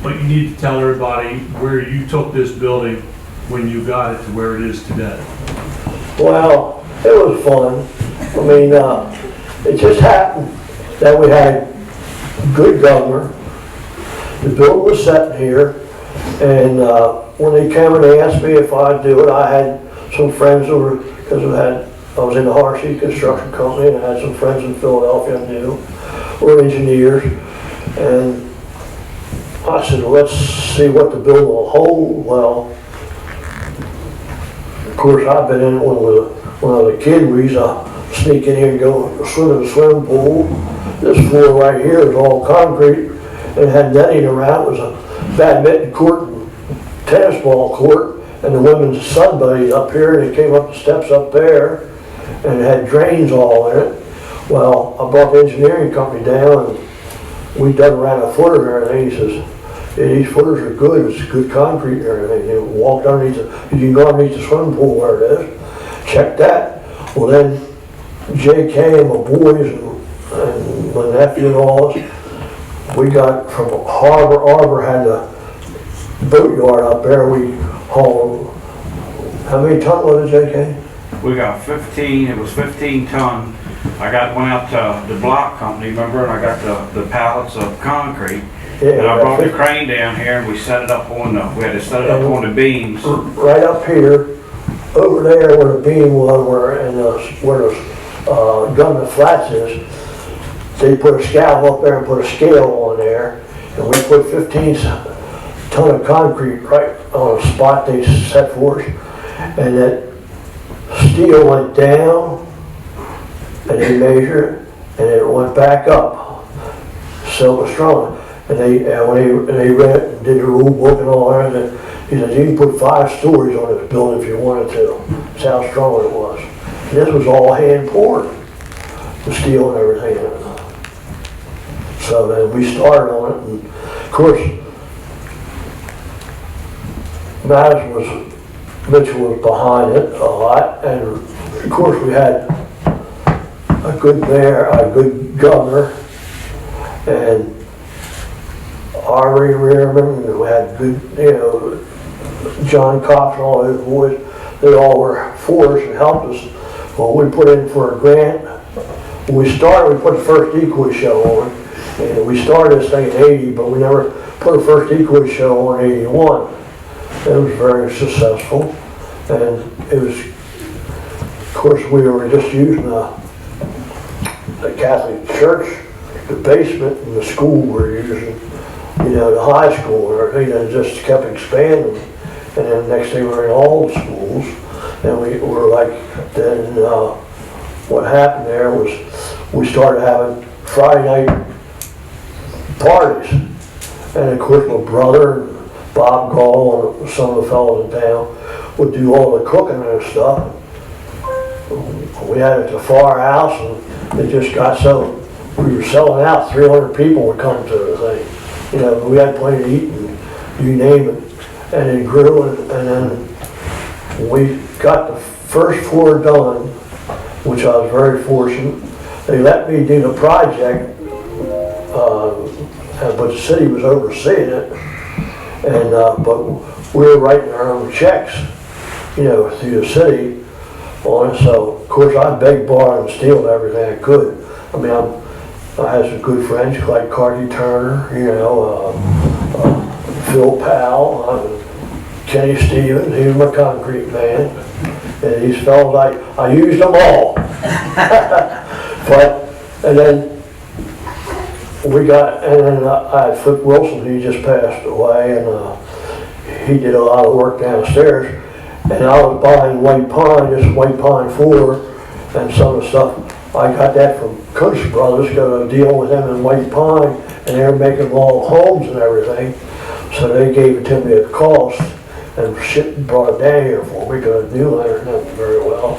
but you need to tell everybody where you took this building when you got it to where it is today. Well, it was fun. I mean, it just happened that we had good governor. The building was set here, and when they came and they asked me if I'd do it, I had some friends who were, because I was in the Harsey Construction Company, and I had some friends in Philadelphia I knew, were engineers, and I said, well, let's see what the building will hold. Well, of course, I've been in it when I was a kid. We used to sneak in here and go swim in the swimming pool. This floor right here is all concrete and had netting around. It was a badminton court and tennis ball court, and the women's sun buddies up here, and they came up the steps up there, and it had drains all in it. Well, I brought the engineering company down, and we dug around a footer and everything. He says, yeah, these footers are good, it's good concrete and everything. They walked underneath you can go underneath the swimming pool where it is. Check that. Well then, JK and my boys and my nephew and all us, we got from Harbor. Harbor had a boatyard up there. We hauled, how many ton was it, JK? We got 15, it was 15 ton. I went out to the block company, remember, and I got the pallets of concrete. Yeah, And I brought the crane down here and we set it up on we had to set it up on the beams. Right up here, over there where the beam was, where the Government Flats is, they put a scale up there and put a scale on there, and we put 15 ton of concrete right on a spot they set for us, and that steel went down, and they measured it, and it went back up, so it was strong. And when they read it and did the rule book and all that, and he said, you can put 5 stories on this building if you wanted to. That's how strong it was. And this was all hand poured, the steel and everything. So then we started on it, and of course, Mitchell was behind it a lot, and of course we had a good mayor, a good governor, and Ari Rearman, and we had good, John Cox and all his boys. They all were for us and helped us. Well, we put in for a grant. When we started, we put the first Decoy show on, and we started this thing in 80, but we never put a first Decoy show on in 81. It was very successful, and it was, of course, we were just using the Catholic church, the basement, and the school we're using. The high school and everything, and it just kept expanding. And then next thing we were in all the schools, and we were like, then what happened there was we started having Friday night parties. And of course my brother, and Bob Gall, and some of the fellows in town would do all the cooking and stuff. We had it at the firehouse, and it just got so, we were selling out, 300 people would come to the thing. We had plenty to eat, and you name it, and it grew, and then we got the first floor done, which I was very fortunate. They let me do the project, but the city was overseeing it, and but we were writing our own checks, through the city on it. So of course I begged, borrowed, and stealed everything I could. I mean, I had some good friends like Carty Turner, Phil Powell, Kenny Stevens. He was my concrete man. And these fellows, I used them all. And then I had Flip Wilson. He just passed away, and he did a lot of work downstairs. And I was buying white pine, this white pine floor, and some of the stuff. I got that from Kush Brothers, got a deal with them in White Pine, and they were making all homes and everything. So they gave it to me at cost, and brought it down here for me, because I knew Leonard nothing very well.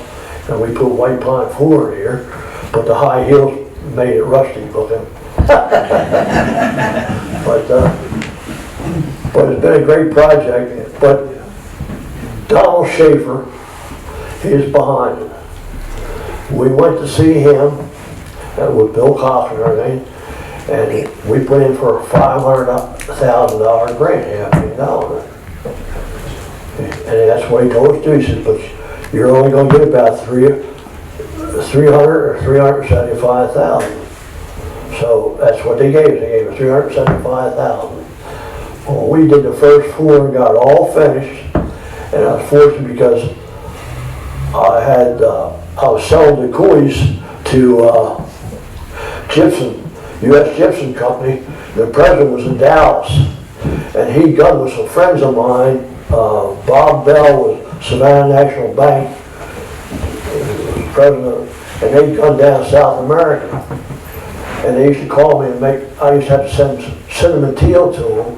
And we put White Pine floor in here, but the high heels made it rusty looking. But it's been a great project. But Donald Schaefer, he's behind it. We went to see him with Bill Coughlin and everything, And we put in for a $500,000 grant, $500,000. And that's what he told us to do. He said, but you're only gonna get about 300 or 375,000. So that's what they gave us. They gave us 375,000. Well, we did the first 4 and got it all finished. And I was fortunate because I was selling Decoys to Gypsum, U.S. Gypsum Company. The president was in Dallas, and he got with some friends of mine. Bob Bell was Savannah National Bank president, and they'd come down to South America. And they used to call me and I used to have to send cinnamon teal to them,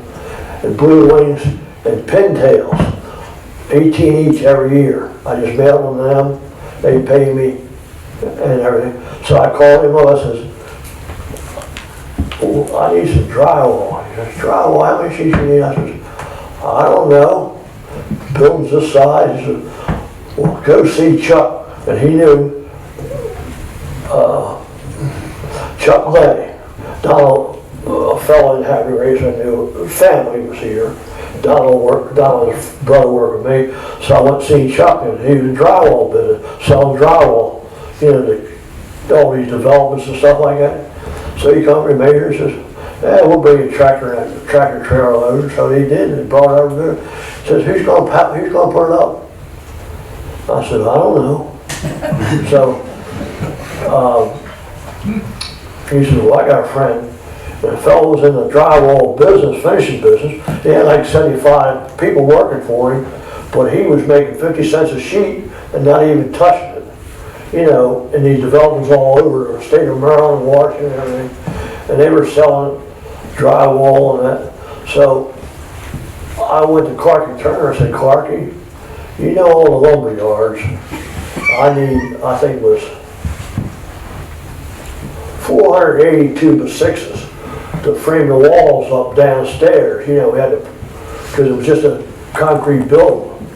and blue wings and pintails, 18 each every year. I just mailed them to them, they pay me and everything. So I called him up, I says, oh, I need some drywall. He says, drywall, how many sheets you need? I says, I don't know. Building's this size. He said, well, go see Chuck. And he knew Chuck Lay, Donald, a fellow in Havre de Grace I knew, family was here. Donald's brother worked with me. So I went to see Chuck, and he was in drywall business, selling drywall, all these developments and stuff like that. So he come to me and says, yeah, we'll bring a tractor trailer load. So he did, and he brought it over there. He says, who's gonna put it up? I said, I don't know. So he said, well, I got a friend. And the fellow was in the drywall business, finishing business. He had like 75 people working for him, but he was making 50 cents a sheet and not even touching it. And these developments all over the state of Maryland, Washington, and everything. And they were selling drywall and that. So I went to Clarky Turner. I said, Clarky, you know all the lumber yards. I think it was 480 2x6s to frame the walls up downstairs. We had to, because it was just a concrete building.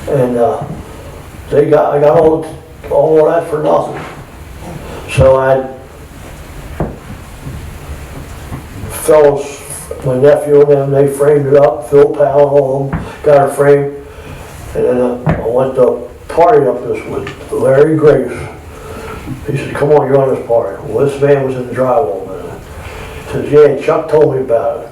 And I got all of that for nothing. So I had fellows, my nephew and them, they framed it up, Phil Powell, all of them, got it framed. And then I went to a party up this with Larry Grace. He said, come on, you're on this party. Well, this man was in the drywall business. He says, yeah, Chuck told me about it.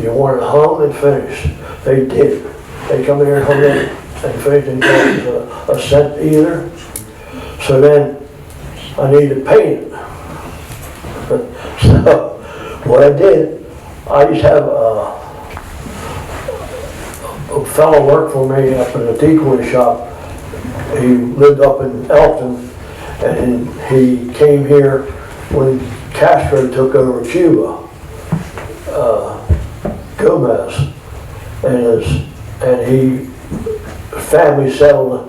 You wanted to hung and finish. They did. They come in here and hung in and finished and cost a cent either. So then I needed to paint it. So what I did, I used to have a fellow work for me up in the Decoy shop. He lived up in Elkton, and he came here when Castro took over Cuba, Gomez, and he family settled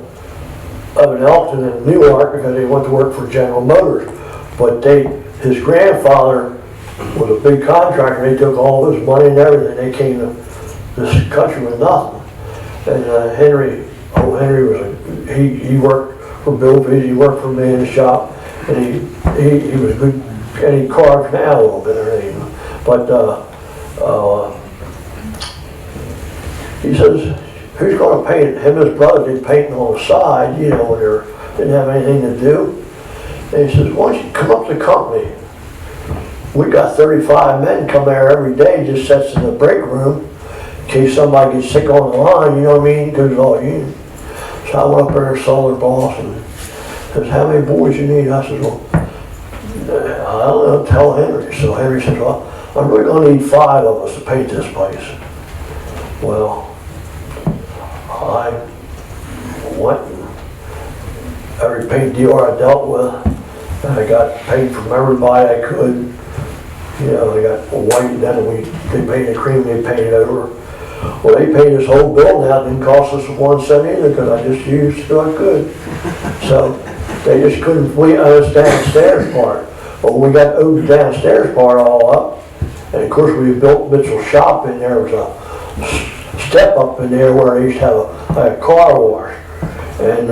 up in Elkton and Newark because they went to work for General Motors. But his grandfather was a big contractor. They took all his money and everything. They came to this country with nothing. And Henry was he worked for Bill Pease. He worked for me in the shop, and he was good. And he carved now a little bit or anything. But he says, who's going to paint it? Him and his brother did painting on the side, when they didn't have anything to do. And he says, why don't you come up to the company? We got 35 men come there every day, just sits in the break room in case somebody gets sick on the line, you know what I mean? Because it's all union. So I went up there and saw their boss and says, how many boys you need? I said, well, I don't know, tell Henry. So Henry says, well, I'm really going to need 5 of us to paint this place. Well, I went and every paint dealer I dealt with, and I got paint from everybody I could. They got white, and then they painted cream, they painted over. Well, they painted this whole building out, didn't cost us 1 cent either, because I just used what I could. So they just couldn't understand the downstairs part. Well, we got the downstairs part all up, and of course we built Mitchell's shop in there. There was a step up in there where they used to have a car wash, and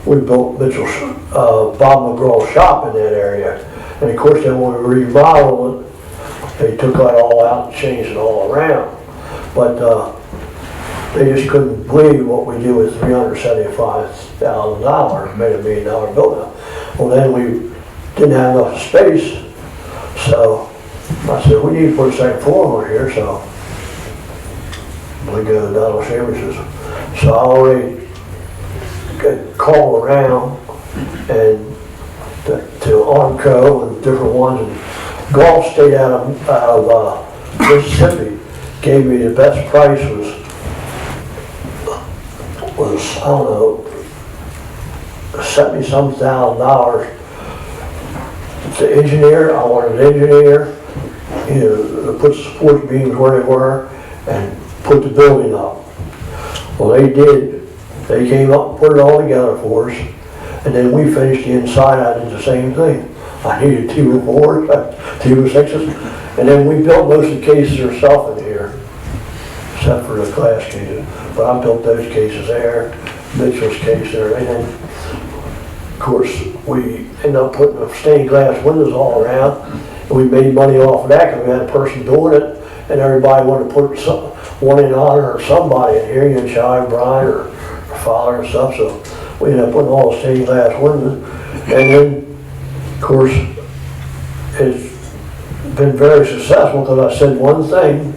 we built Mitchell's Bob McGraw's shop in that area. And of course, then when we remodeled it, They took that all out and changed it all around. But they just couldn't believe what we did with $375,000, made $1 million building. Well, then we didn't have enough space, so I said, we need to put a second floor over here, so we go to Donald Chambers. So I already called around and to Armco and different ones, and Gulf State out of Mississippi gave me the best price was I don't know, $70-some thousand. The engineer, I wanted an engineer, you know, to put the support beams where they were and put the building up. Well, they did. They came up and put it all together for us, and then we finished the inside. I did the same thing. I needed 2 4s, 2 6s, and then we built most of the cases ourselves in here, except for the glass cases. But I built those cases there, Mitchell's case there, and then, of course, we ended up putting the stained glass windows all around, and we made money off of that because we had a person doing it, and everybody wanted to put one in honor of somebody in here, you know, Shy, Brian, or father and stuff, so we ended up putting all the stained glass windows. And then, of course, it's been very successful because I said one thing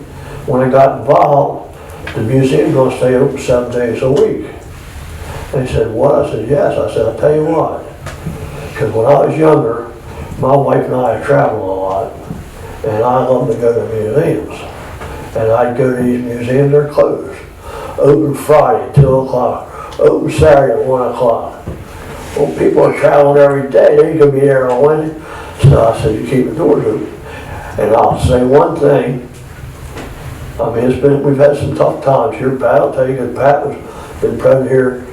when I got involved, the museum's going to stay open 7 days a week. They said, what? I said, yes. I said, I'll tell you what. Because when I was younger, my wife and I traveled a lot, and I loved to go to museums. And I'd go to these museums, they're closed. Open Friday, 2 o'clock. Open Saturday at 1 o'clock. Well, people are traveling every day. They could be there on Wednesday. So I said, you keep the doors open. And I'll say one thing. I mean, we've had some tough times here, Pat. I'll tell you, because Pat was been president here.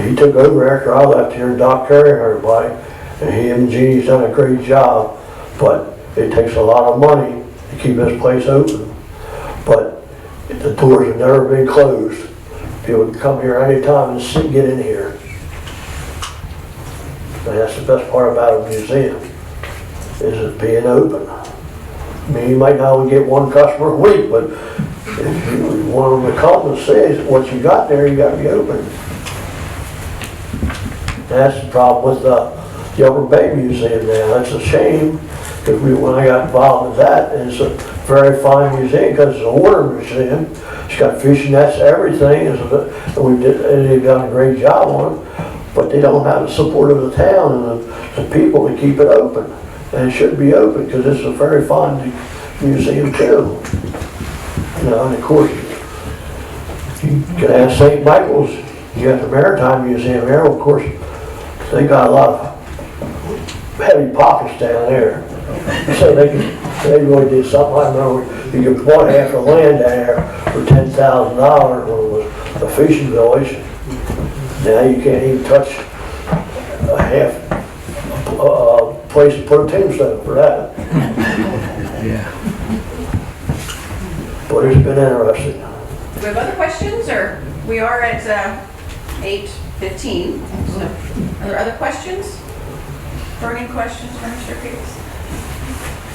He took over after I left here, and Doc Carey and everybody. And he and Jeannie's done a great job. But it takes a lot of money to keep this place open. But the doors have never been closed. People can come here anytime and get in here. And that's the best part about a museum, is it being open. I mean, you might not only get one customer a week, but if you want them to come and see what you got there, you got to be open. And that's the problem with the Upper Bay Museum now. That's a shame, because when I got involved with that, and it's a very fine museum because it's a water museum. It's got fishing nets, everything, and they've done a great job on it. But they don't have the support of the town and the people to keep it open. And it should be open because it's a very fine museum too. You know, and of course, you can have St. Michael's. You got the Maritime Museum there. Of course, they got a lot of heavy pockets down there. So they really did something. I remember you could buy half the land down there for $10,000 when it was a fishing village. Now you can't even touch a half place to put a tombstone for that. Yeah. But it's been interesting. Do we have other questions, or we are at 8:15? So, are there other questions? Burning questions for Mr. Peters?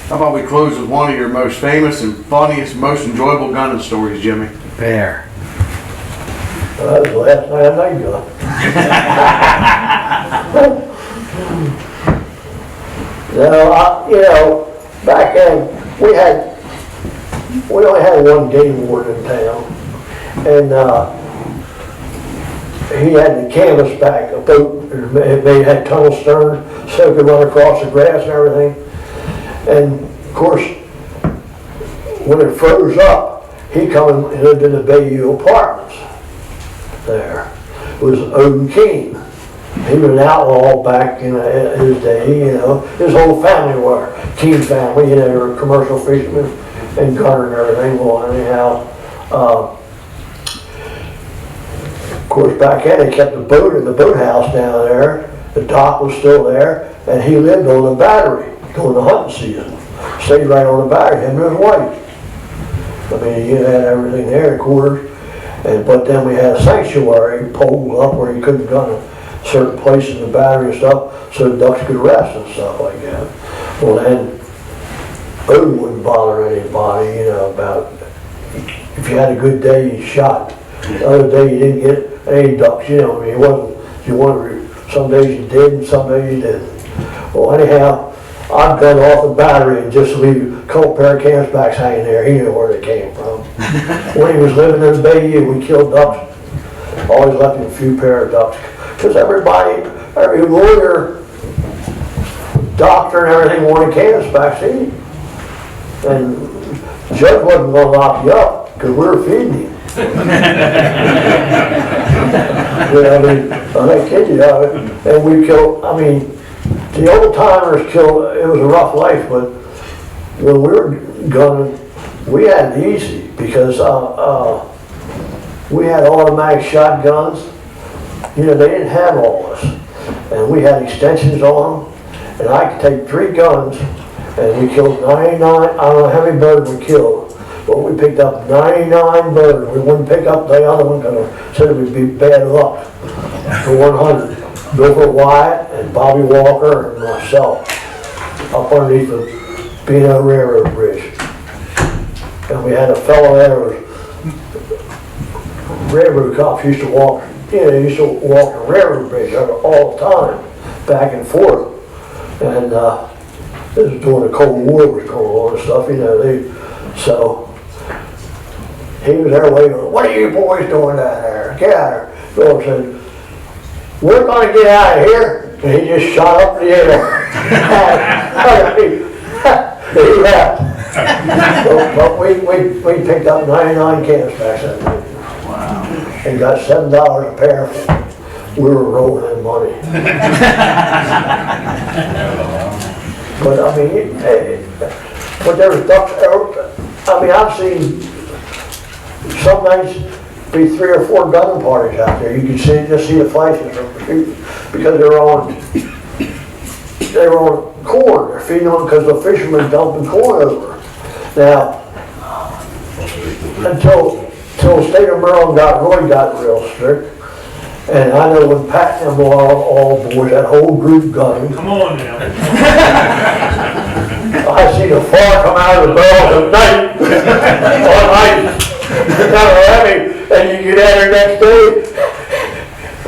How about we close with one of your most famous and funniest, most enjoyable gunning stories, Jimmy? Bear. That was the last night I got. You know, back then we only had one game warden in town, and he had the canvas back, a boat. They had tunnel stern, so it could run across the grass and everything. And of course, when it froze up, he come and lived in the Bayou Apartments there. It was Odin Keene. He was an outlaw back in his day, you know. His whole family were Keene family, you know, they were commercial fishermen and gunner and everything. Well, anyhow, of course, back then they kept the boat in the boathouse down there. The dock was still there, and he lived on the battery during the hunting season. Stayed right on the battery, him and his wife. I mean, he had everything there, quarters. But then we had a sanctuary pulled up where you couldn't gun in certain places in the battery and stuff, so the ducks could rest and stuff like that. Well, then, food wouldn't bother anybody, you know, about if you had a good day, you shot. The other day you didn't get any ducks, you know, I mean, it wasn't, you wanted, some days you did and some days you didn't. Well, anyhow, I've got off the battery and just leave a couple pair of canvasbacks hanging there. He knew where they came from. When he was living in Bayou, we killed ducks. Always left him a few pair of ducks. Because everybody, every lawyer, doctor and everything wanted canvasbacks, see? And the judge wasn't going to lock you up because we were feeding him. Yeah, I mean, I ain't kidding you. And we killed, I mean, the old timers killed, it was a rough life, but when we were gunning, we had it easy because we had automatic shotguns. You know, they didn't have all this. And we had extensions on them. And I could take 3 guns and we killed 99, I don't know how many birds we killed, but we picked up 99 birds. We wouldn't pick up the other one because I said it would be bad luck for 100. Bill Wyatt and Bobby Walker and myself up underneath the Beano Railroad Bridge. And we had a fellow there who was railroad cops used to walk, you know, they used to walk the railroad bridge all the time, back and forth. And this was during the Cold War was going on and stuff, you know, so he was there waiting, what are you boys doing down there? Get out of here. Bill said, we're going to get out of here. And he just shot up in the air. He left. But we picked up 99 canvasbacks that night. Wow. And got $7 a pair. We were rolling in money. But I mean, but there was ducks. I mean, I've seen some nights be 3 or 4 gunning parties out there. You could just see the flashes from the street because they were on corn. They're feeding on because the fishermen dumping corn over. Now, until the state of Maryland got real strict. And I know when Pat and them all boys, that whole group gunning. Come on now. I see the fire come out of the barrels at night. On ice. And you get out there next day,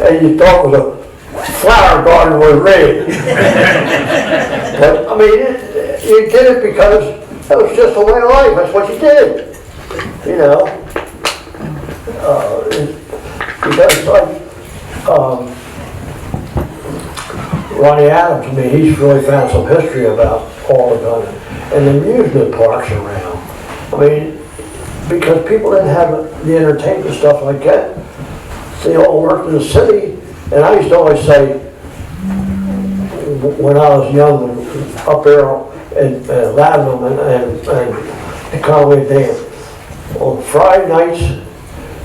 and you thought it was a flower garden was red. But I mean, you did it because that was just the way of life. That's what you did, you know. Because like Ronnie Adams, I mean, he's really found some history about all the gunning and the amusement parks around. I mean, because people didn't have the entertainment stuff like that. They all worked in the city, and I used to always say, when I was young, up there in Lapidum and Conway Dam, on Friday nights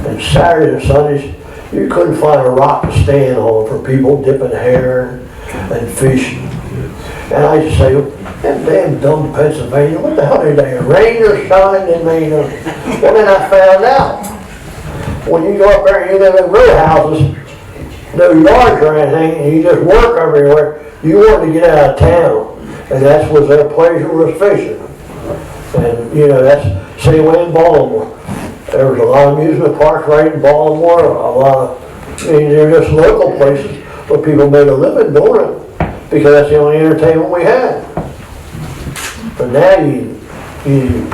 and Saturdays and Sundays, you couldn't find a rock to stand on for people dipping herring and fishing. And I used to say, them damn dumb Pennsylvania, what the hell are they, rain or shine in Maine? Well, then I found out, when you go up there and you live in row houses, no yards or anything, and you just work everywhere, you want to get out of town. And that was their pleasure, was fishing. And, you know, that's same way in Baltimore. There was a lot of amusement parks right in Baltimore, a lot of, I mean, they're just local places where people made a living doing it, because that's the only entertainment we had. But now you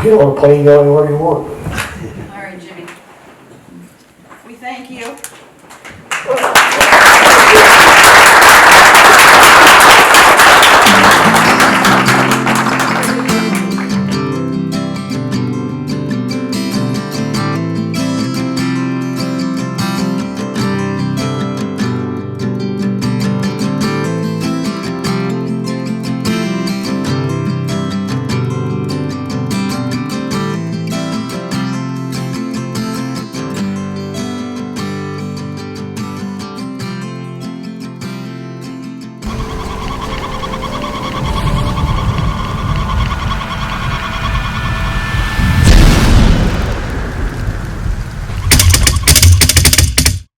get on a plane, go anywhere you want.